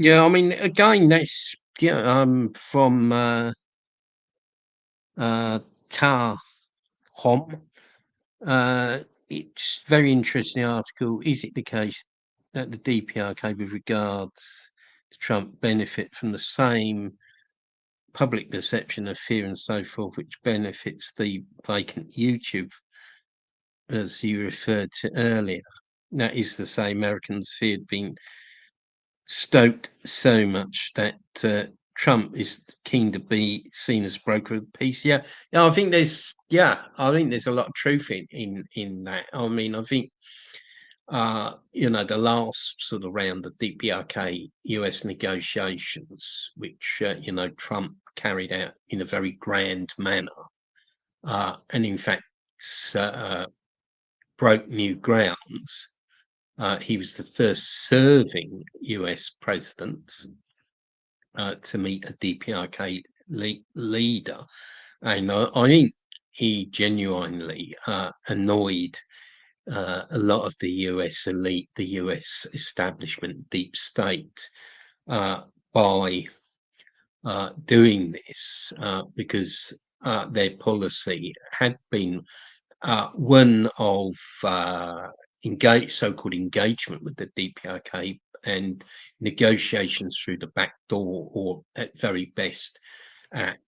Yeah, I mean, again, that's yeah, from Tar Hom. It's very interesting article. Is it the case that the DPRK, with regards to Trump, benefit from the same public perception of fear and so forth, which benefits the vacant YouTube, as you referred to earlier? That is to say, Americans feared being stoked so much that Trump is keen to be seen as broker of peace. Yeah, yeah, I think there's a lot of truth in that. I mean, I think the last sort of round of DPRK US negotiations, which Trump carried out in a very grand manner, and in fact broke new grounds. He was the first serving US president to meet a DPRK leader, and I think he genuinely annoyed a lot of the US elite, the US establishment, deep state, by doing this, because their policy had been one of so-called engagement with the DPRK and negotiations through the back door, or at very best at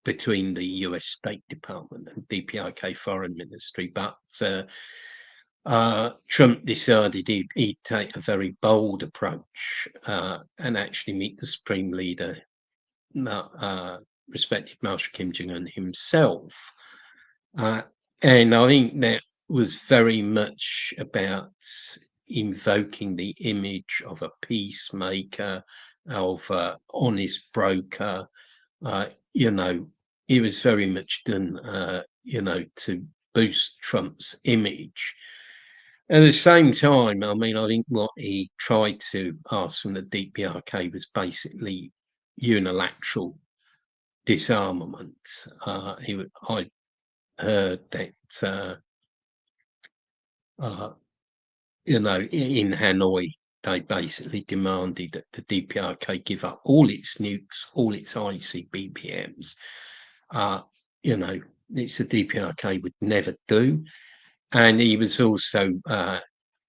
between the US State Department and DPRK Foreign Ministry. But Trump decided he'd take a very bold approach and actually meet the Supreme Leader, respected Marshal Kim Jong-un himself. And I think that was very much about invoking the image of a peacemaker, of an honest broker. It was very much done, to boost Trump's image. At the same time, I mean, I think what he tried to ask from the DPRK was basically unilateral disarmament. I heard that in Hanoi, they basically demanded that the DPRK give up all its nukes, all its ICBMs. It's a DPRK would never do. And he was also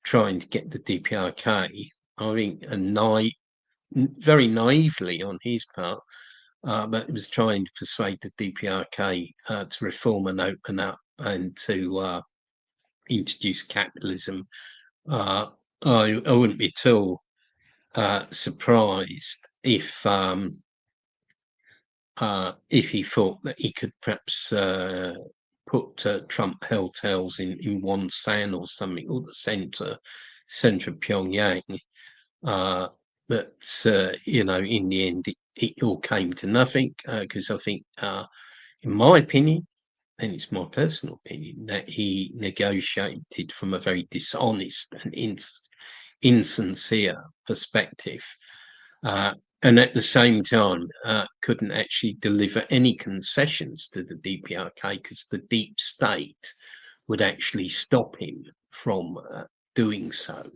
trying to get the DPRK, I think, very naively on his part, but was trying to persuade the DPRK to reform and open up and to introduce capitalism. I wouldn't be at all surprised if he thought that he could perhaps put Trump hotels in Wonsan or something, or the center of Pyongyang. But in the end, it all came to nothing, because I think, in my opinion, and it's my personal opinion, that he negotiated from a very dishonest and insincere perspective, and at the same time couldn't actually deliver any concessions to the DPRK, because the deep state would actually stop him from doing so.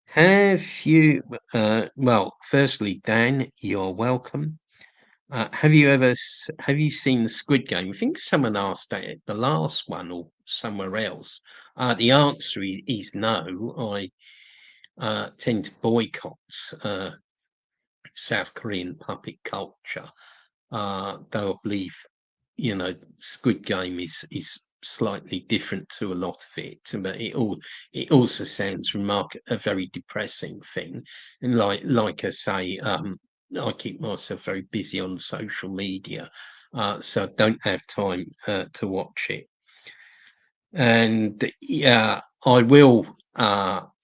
Have you, well, firstly, Dan, you're welcome. have you seen the Squid Game? I think someone asked that at the last one or somewhere else. The answer is no. I tend to boycott South Korean puppet culture, though I believe, Squid Game is slightly different to a lot of it, but it also sounds a very depressing thing. And like I say, I keep myself very busy on social media, so I don't have time to watch it. And yeah, I will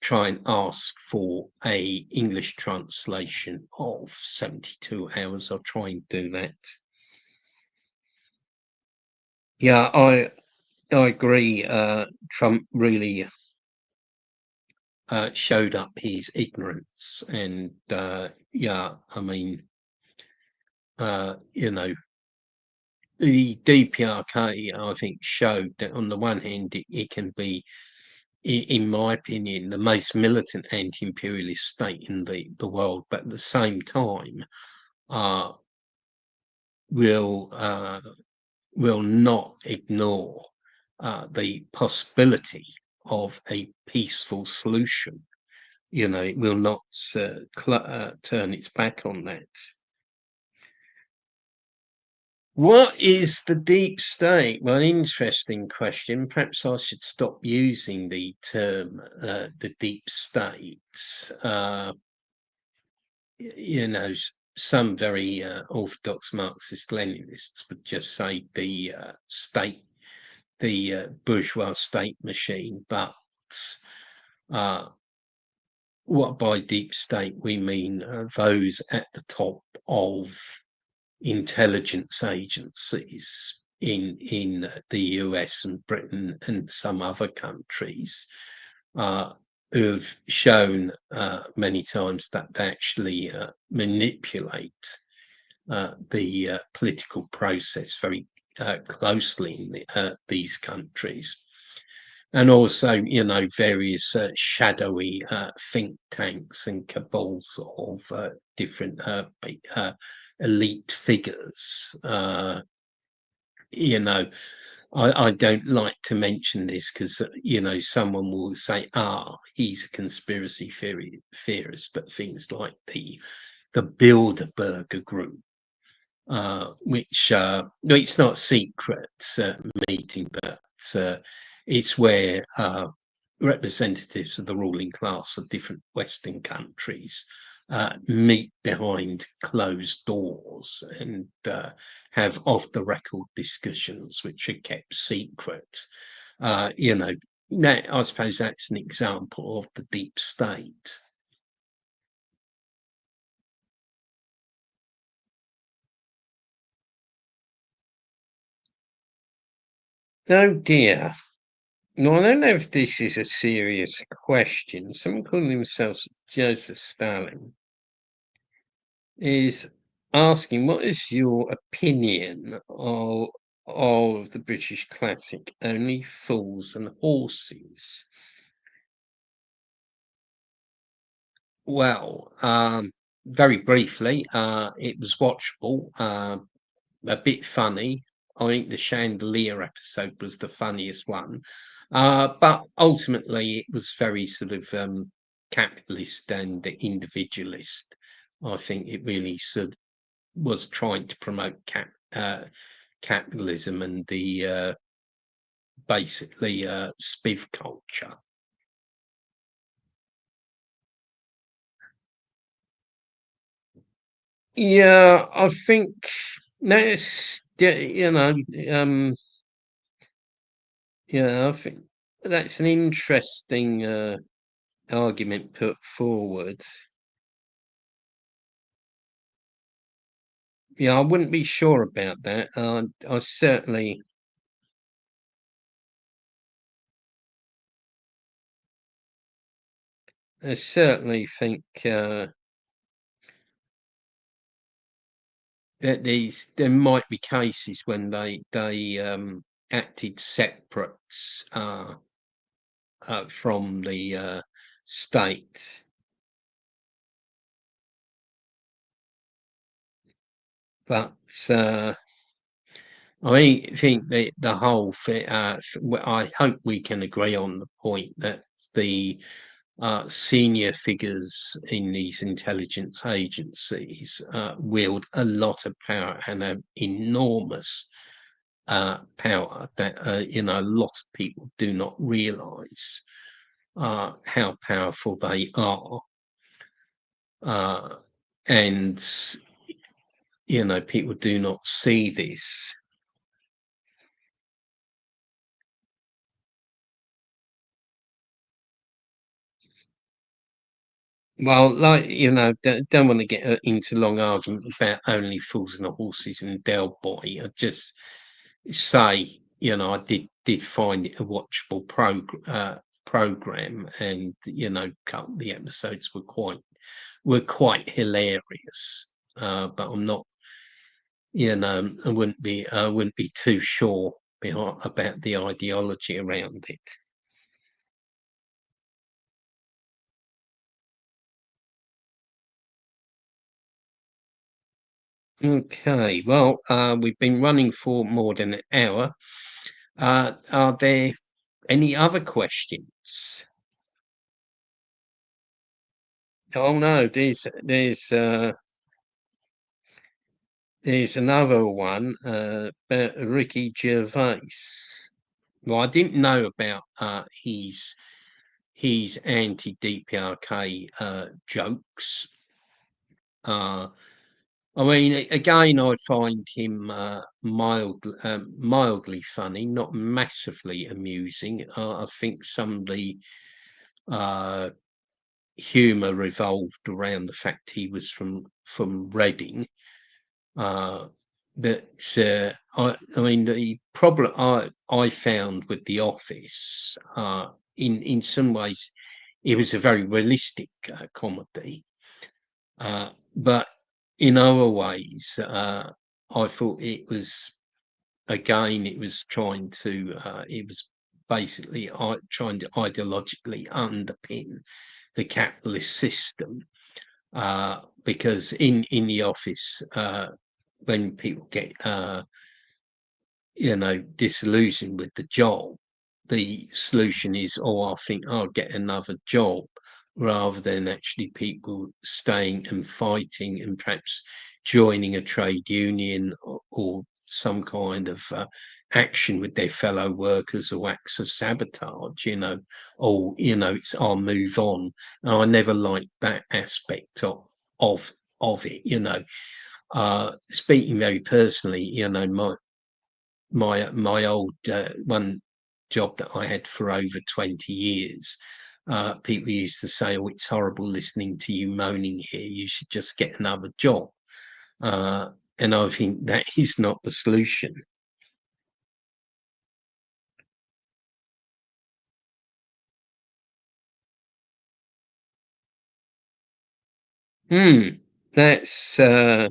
try and ask for a English translation of 72 Hours. I'll try and do that. Yeah, I agree. Trump really showed up his ignorance, and yeah, I mean, the DPRK, I think, showed that on the one hand, it can be, in my opinion, the most militant anti-imperialist state in the world, but at the same time, uh, will will not ignore the possibility of a peaceful solution. It will not turn its back on that. What is the deep state? Well, interesting question. Perhaps I should stop using the term the deep state. Some very orthodox Marxist Leninists would just say the state, the bourgeois state machine, but uh, what by deep state we mean those at the top of intelligence agencies in the US and Britain and some other countries who have shown many times that they actually manipulate the political process very closely in these countries. And also, various shadowy think tanks and cabals of different elite figures. I don't like to mention this because, someone will say, he's a conspiracy theorist, but things like the Bilderberger Group, which it's not secret meeting, but it's where representatives of the ruling class of different Western countries meet behind closed doors and have off-the-record discussions which are kept secret. Now, I suppose that's an example of the deep state. Oh dear. No, I don't know if this is a serious question. Someone calling themselves Joseph Stalin is asking, what is your opinion of the British classic Only Fools and Horses? Well, very briefly, it was watchable, a bit funny. I think the chandelier episode was the funniest one. But ultimately, it was very sort of capitalist and individualist. I think it really sort of was trying to promote capitalism and the basically spiv culture. Yeah, I think that's yeah, I think that's an interesting argument put forward. Yeah, I wouldn't be sure about that. I certainly think that there might be cases when they acted separate from the state. But I think the whole thing, I hope we can agree on the point that the senior figures in these intelligence agencies wield a lot of power and have enormous power that a lot of people do not realise how powerful they are, and people do not see this. Well, like, don't want to get into long argument about only fools and horses and Del Boy. I just say, I did find it a watchable program, and the episodes were quite hilarious. But I'm not, I wouldn't be too sure about the ideology around it. Okay, well, we've been running for more than an hour. Are there any other questions? Oh no, there's another one about Ricky Gervais. Well, I didn't know about his anti-DPRK jokes. I mean, again, I find him mildly funny, not massively amusing. I think some of the uh, humour revolved around the fact he was from Reading. But I mean, the problem I found with The Office, in some ways, it was a very realistic comedy, but in other ways, I thought it was trying to, it was basically trying to ideologically underpin the capitalist system, because in The Office, when people get disillusioned with the job, the solution is, oh, I think I'll get another job, rather than actually people staying and fighting and perhaps joining a trade union, or some kind of action with their fellow workers, or acts of sabotage, or it's, I'll move on. And I never liked that aspect of it. Speaking very personally, my old one job that I had for over 20 years, people used to say, "Oh, it's horrible listening to you moaning here. You should just get another job." Uh, and I think that is not the solution. Hmm, that's a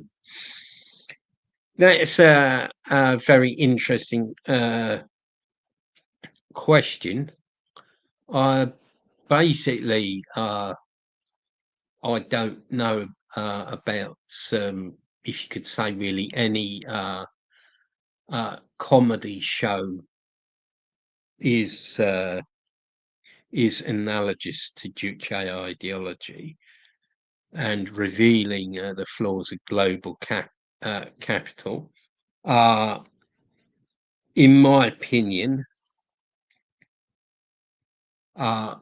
very interesting question. I basically, I don't know about, if you could say, really any comedy show is is analogous to Juche ideology, and revealing the flaws of global capital. Uh, in my opinion, uh,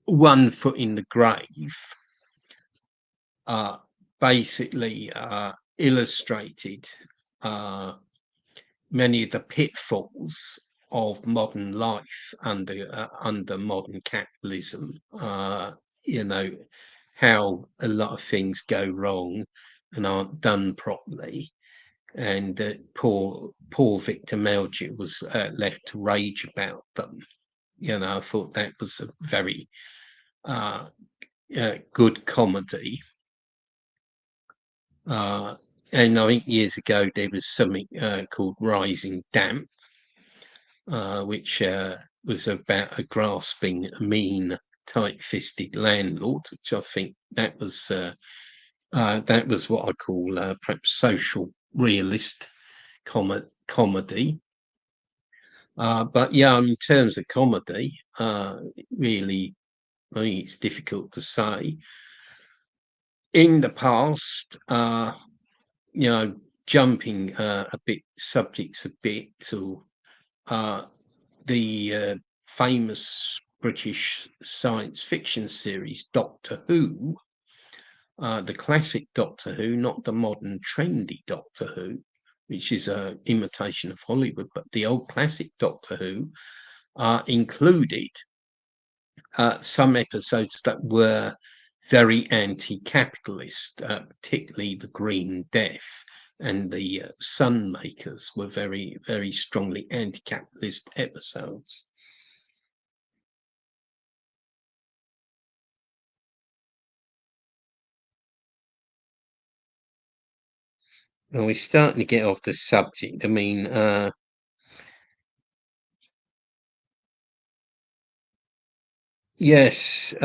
One Foot in the Grave uh, basically illustrated uh, many of the pitfalls of modern life under modern capitalism. You know how a lot of things go wrong and aren't done properly, and poor Victor Meldrew was left to rage about them. I thought that was a very uh, good comedy. Uh, and I think years ago there was something called Rising Damp, which was about a grasping, mean, tight-fisted landlord, which I think that was what I call perhaps social realist comedy. But yeah, in terms of comedy, really, I think it's difficult to say. In the past, jumping a bit subjects a bit to the famous British science fiction series Doctor Who, the classic Doctor Who, not the modern trendy Doctor Who, which is an imitation of Hollywood, but the old classic Doctor Who included some episodes that were very anti-capitalist, particularly the Green Death and the Sunmakers were very, very strongly anti-capitalist episodes. Well, we're starting to get off the subject. I mean, yes,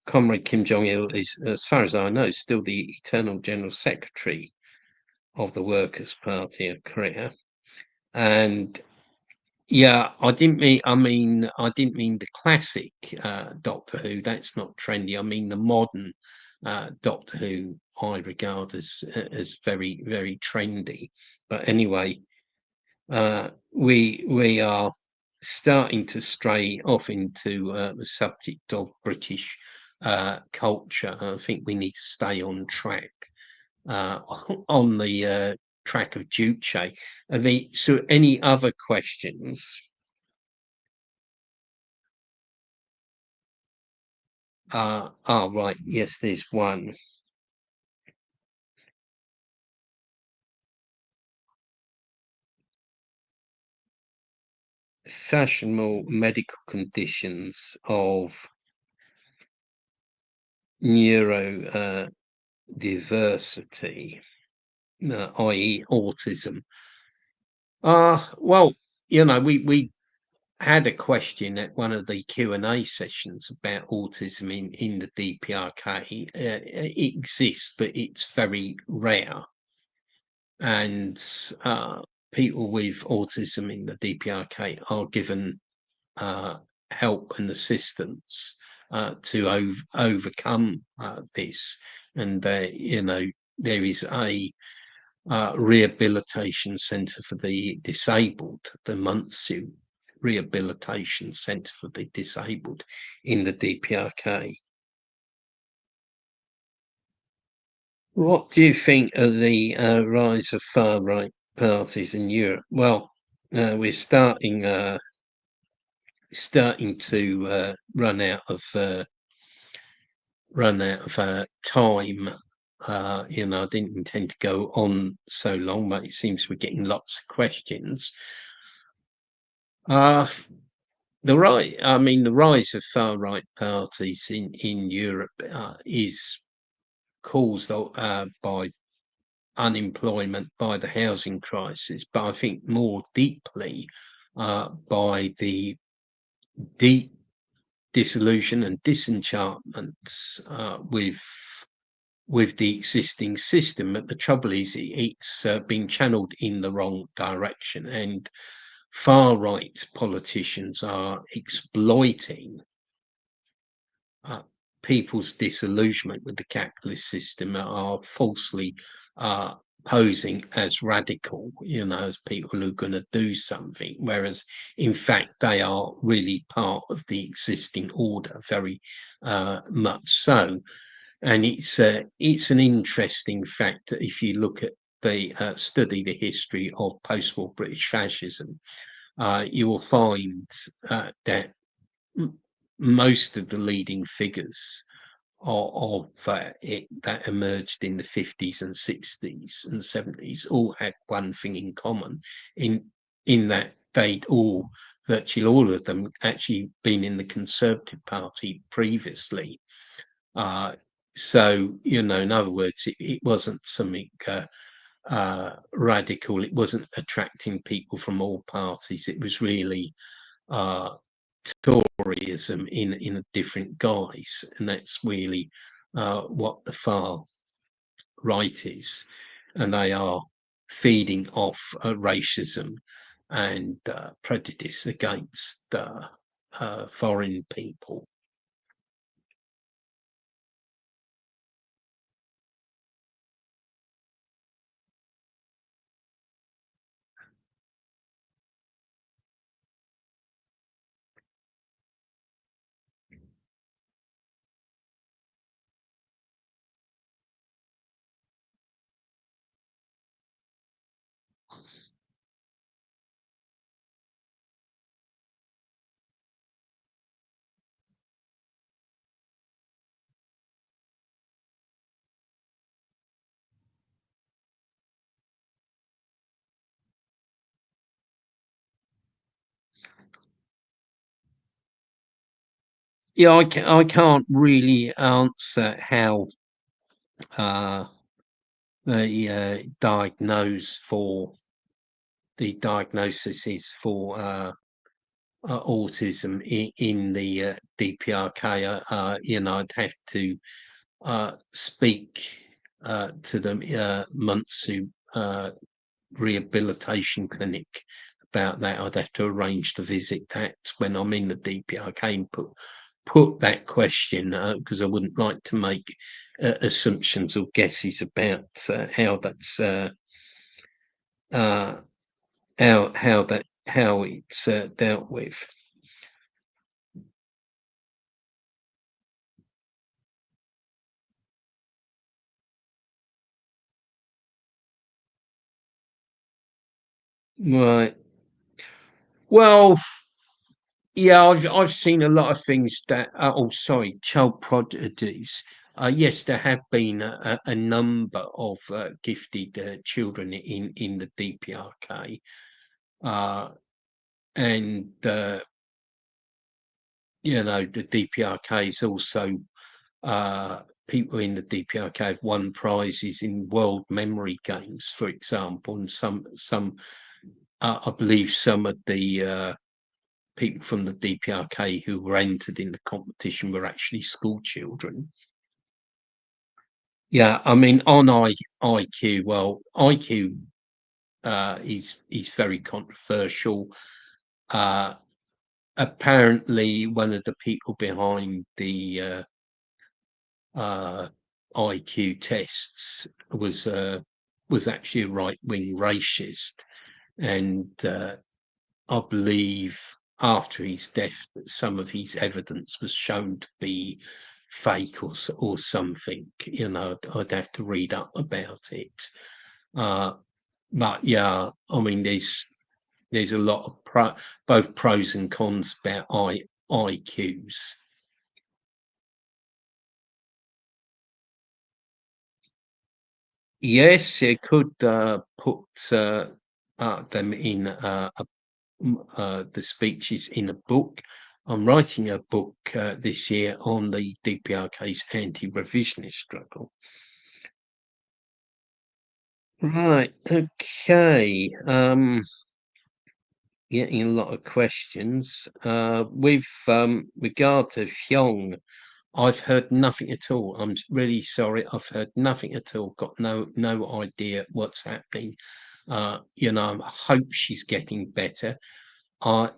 Comrade Kim Jong-il is, as far as I know, still the eternal General Secretary of the Workers' Party of Korea. And yeah, I didn't mean. I didn't mean the classic Doctor Who. That's not trendy. I mean the modern Doctor Who. I regard as very, very trendy. But anyway, we are starting to stray off into the subject of British culture. I think we need to stay on track uh, on the track of Juche. So any other questions? Right. Yes, there's one. Fashionable medical conditions of neuro diversity, i.e., autism. Well, we had a question at one of the Q&A sessions about autism in the DPRK. It exists, but it's very rare. And people with autism in the DPRK are given help and assistance to overcome this. And there is a rehabilitation centre for the disabled, the Muntzu Rehabilitation Centre for the Disabled in the DPRK. What do you think of the rise of far-right parties in Europe? Well, we're starting to run out of time. I didn't intend to go on so long, but it seems we're getting lots of questions. The rise of far right parties in Europe is caused by unemployment, by the housing crisis, but I think more deeply by the deep disillusion and disenchantment with the existing system. But the trouble is, it's been channeled in the wrong direction, and far right politicians are exploiting people's disillusionment with the capitalist system, are falsely posing as radical, as people who are going to do something, whereas in fact they are really part of the existing order, very much so. And it's an interesting fact that if you look at study the history of post-war British fascism, you will find that most of the leading figures of it that emerged in the 50s and 60s and 70s all had one thing in common, in that they'd virtually all of them actually been in the Conservative Party previously. So, in other words, it wasn't something radical. It wasn't attracting people from all parties. It was really Toryism in a different guise, and that's really what the far right is. and they are feeding off racism and prejudice against foreign people. Yeah, I can't really answer how uh, the diagnosis is for autism in the DPRK. I'd have to speak to the Muntsu rehabilitation clinic about that. I'd have to arrange to visit that when I'm in the DPRK and put that question, because I wouldn't like to make assumptions or guesses about how that's uh, how it's dealt with. Right. Well, yeah, I've seen a lot of things that. Oh, sorry, child prodigies. Yes, there have been a number of gifted children in the DPRK, and the DPRK is also people in the DPRK have won prizes in world memory games, for example, and some I believe some of the people from the DPRK who were entered in the competition were actually school children. Yeah, I mean, on IQ, well, IQ is very controversial. Uh, Apparently, one of the people behind the IQ tests was actually a right-wing racist, and I believe after his death that some of his evidence was shown to be fake or something. I'd have to read up about it. Uh, but yeah, I mean, there's a lot of both pros and cons about IQs. Yes, it could put them in the speeches in a book. I'm writing a book this year on the DPRK's anti-revisionist struggle. Right, okay. Getting a lot of questions. With regard to Hyong, I've heard nothing at all. I'm really sorry. I've heard nothing at all. Got no idea what's happening. I hope she's getting better. I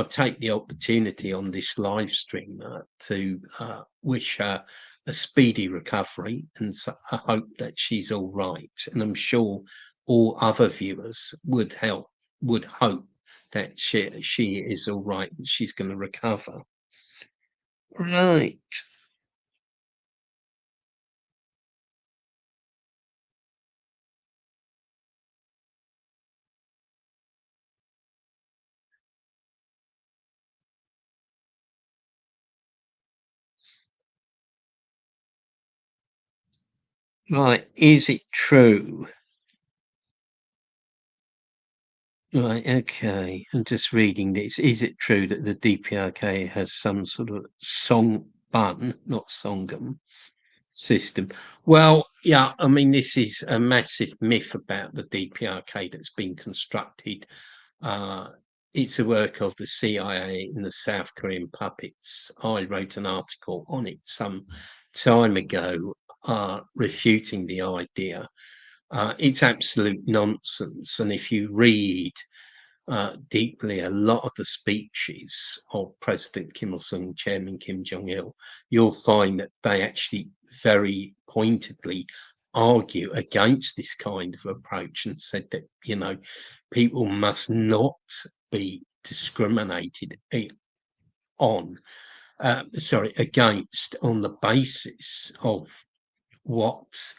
take the opportunity on this live stream to wish her a speedy recovery, and so I hope that she's all right. And I'm sure all other viewers would hope that she is all right and she's going to recover. Right, right. Is it true? Right, okay. I'm just reading this. Is it true that the DPRK has some sort of song bun, not songum, system? Well, yeah, I mean, this is a massive myth about the DPRK that's been constructed. Uh, it's a work of the CIA and the South Korean puppets. I wrote an article on it some time ago, refuting the idea. It's absolute nonsense. And if you read deeply a lot of the speeches of President Kim Il Sung, Chairman Kim Jong Il, you'll find that they actually very pointedly argue against this kind of approach and said that, you know, people must not be discriminated on, against on the basis of what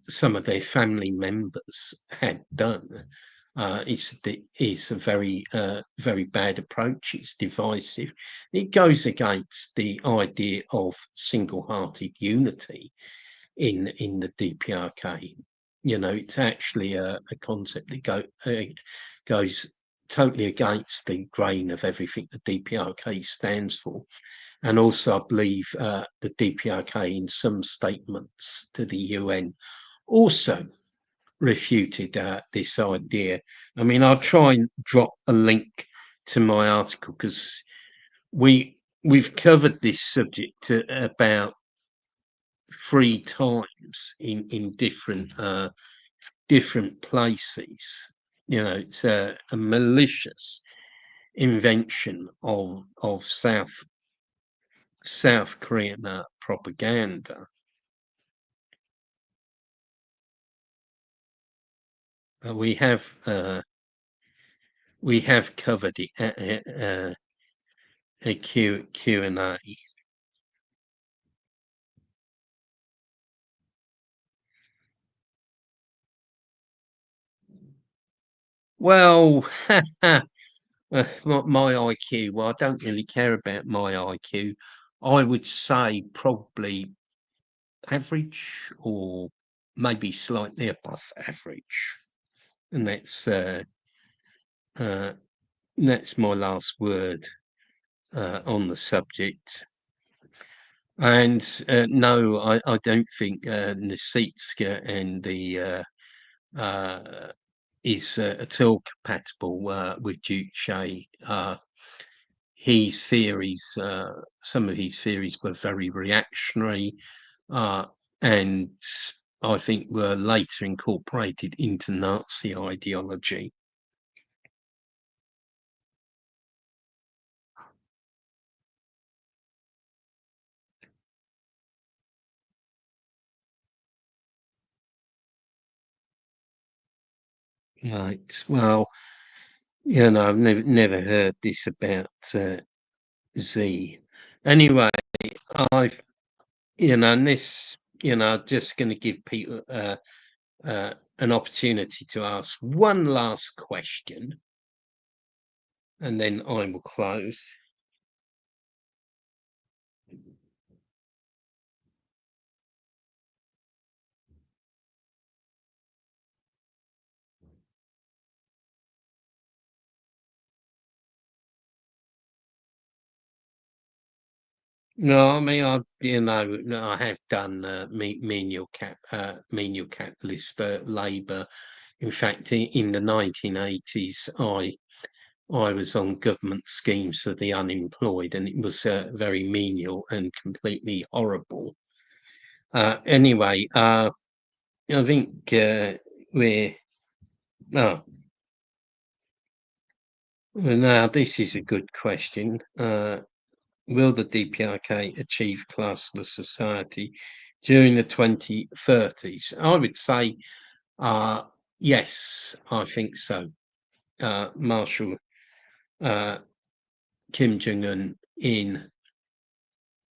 some of their family members had done. It's a very very bad approach. It's divisive. It goes against the idea of single-hearted unity in the DPRK. You know, it's actually a concept that goes totally against the grain of everything the DPRK stands for. And also, I believe the DPRK, in some statements to the UN, also refuted this idea. I mean, I'll try and drop a link to my article because we've covered this subject about 3 times in different places. You know, it's a malicious invention of South Korean propaganda. We have covered it at a Q&A. Well, my IQ. Well, I don't really care about my IQ. I would say probably average, or maybe slightly above average, and that's my last word on the subject. And no, I don't think Nisitska and the is at all compatible with Juche. His theories, some of his theories were very reactionary, and I think were later incorporated into Nazi ideology. Right. Well, you know, I've never heard this about Z. Anyway, I've and this, just going to give people an opportunity to ask one last question, and then I will close. No, I mean, I have done menial capitalist labour. In fact, in the 1980s, I was on government schemes for the unemployed, and it was very menial and completely horrible. Anyway, I think we're no. Well, now this is a good question. Will the DPRK achieve classless society during the 2030s? I would say yes, I think so. Marshal Kim Jong-un, in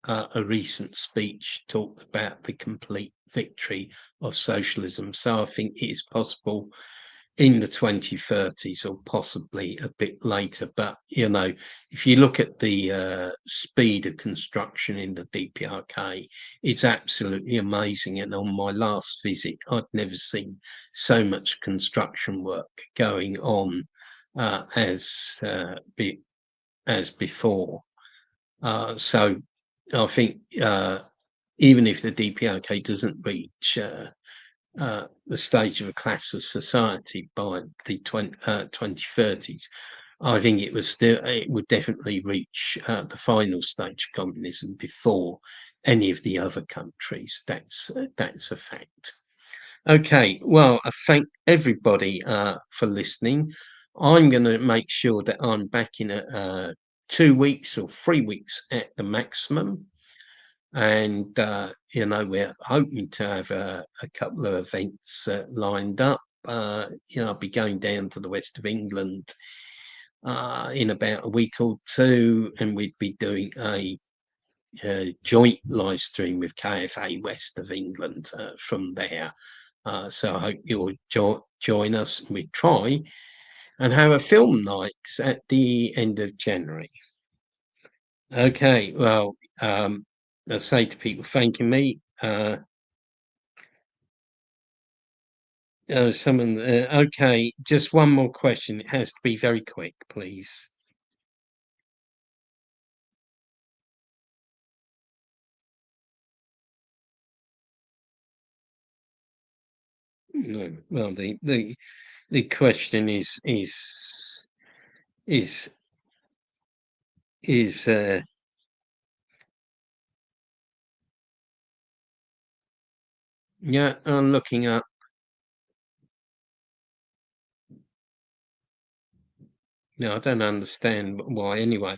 a recent speech, talked about the complete victory of socialism. So I think it is possible in the 2030s, or possibly a bit later. But if you look at the speed of construction in the DPRK, it's absolutely amazing. And on my last visit, I'd never seen so much construction work going on as before. So I think even if the DPRK doesn't reach the stage of a classless society by the 2030s, I think it would definitely reach the final stage of communism before any of the other countries. That's a fact. Okay, well, I thank everybody for listening. I'm going to make sure that I'm back in 2 weeks or 3 weeks at the maximum. And, we're hoping to have a couple of events lined up. I'll be going down to the west of England in about a week or two, and we'd be doing a joint live stream with KFA West of England from there. So I hope you'll join us. We try and have a film night at the end of January. Okay, well, I say to people thanking me. Okay, just one more question. It has to be very quick, please. No, well, the question is is yeah, I'm looking up. No, I don't understand why. Anyway,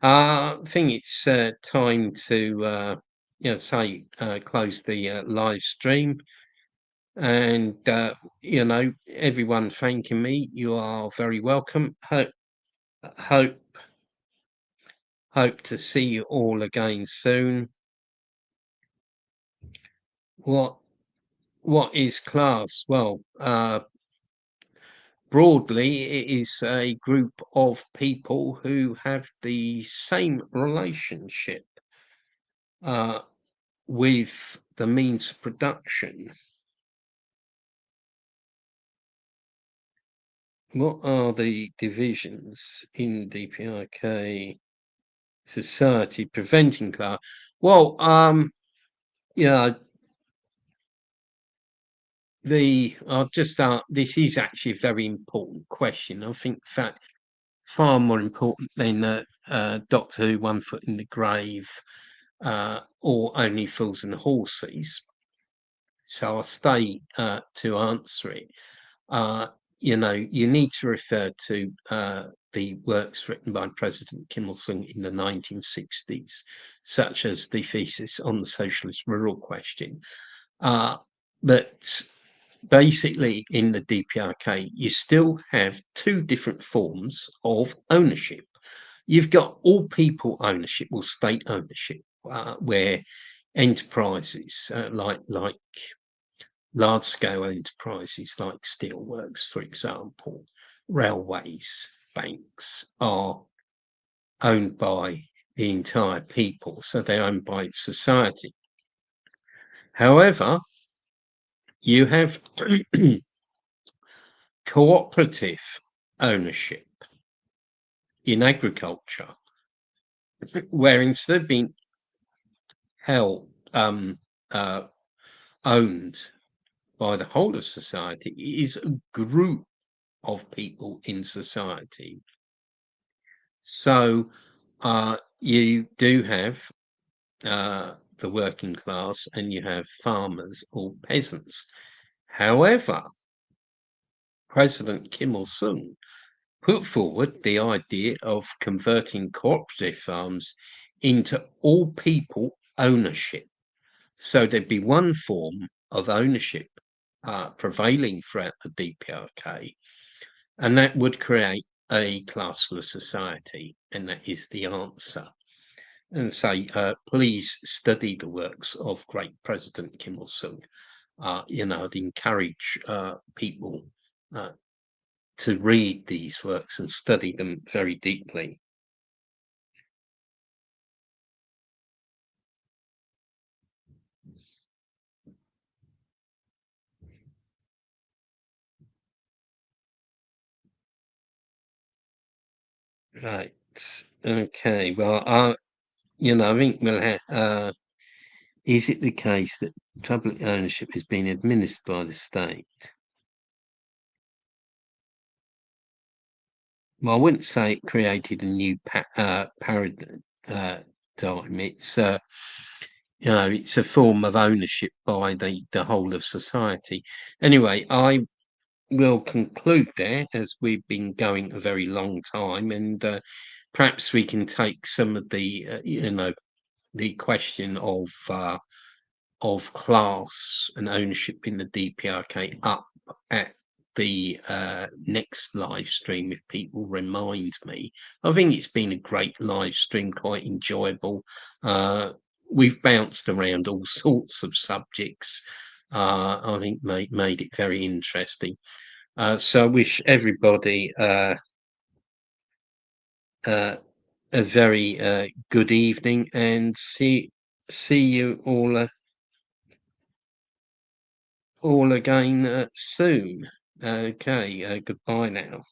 I think it's time to close the live stream, and everyone thanking me. You are very welcome. Hope hope to see you all again soon. What is class? Well, broadly, it is a group of people who have the same relationship uh, with the means of production. What are the divisions in DPRK society preventing class? Well, yeah, I'll just start. This is actually a very important question. I think that far more important than Doctor Who, One Foot in the Grave, or Only Fools and Horses. So I'll stay to answer it. You need to refer to the works written by President Kim Il-sung in the 1960s, such as the thesis on the socialist rural question. But basically, in the DPRK, you still have two different forms of ownership. You've got all people ownership or state ownership, where enterprises like large-scale enterprises like steelworks, for example, railways, banks, are owned by the entire people, so they're owned by society. However, you have cooperative ownership in agriculture, where instead of being held owned by the whole of society, it is a group of people in society. So you do have the working class and you have farmers or peasants. However, President Kim Il-sung put forward the idea of converting cooperative farms into all people ownership. So there'd be one form of ownership prevailing throughout the DPRK, and that would create a classless society, and that is the answer. And say, please study the works of great President Kim Il-sung. I'd encourage people to read these works and study them very deeply. Right. Okay. Well, I think we'll have. Is it the case that public ownership has been administered by the state? Well, I wouldn't say it created a new paradigm. You know, it's a form of ownership by the whole of society. Anyway, I will conclude there as we've been going a very long time, and perhaps we can take some of the the question of class and ownership in the DPRK up at the next live stream if people remind me. I think it's been a great live stream, quite enjoyable. We've bounced around all sorts of subjects. I think made it very interesting. So I wish everybody a very good evening, and see you all again soon. Okay, goodbye now.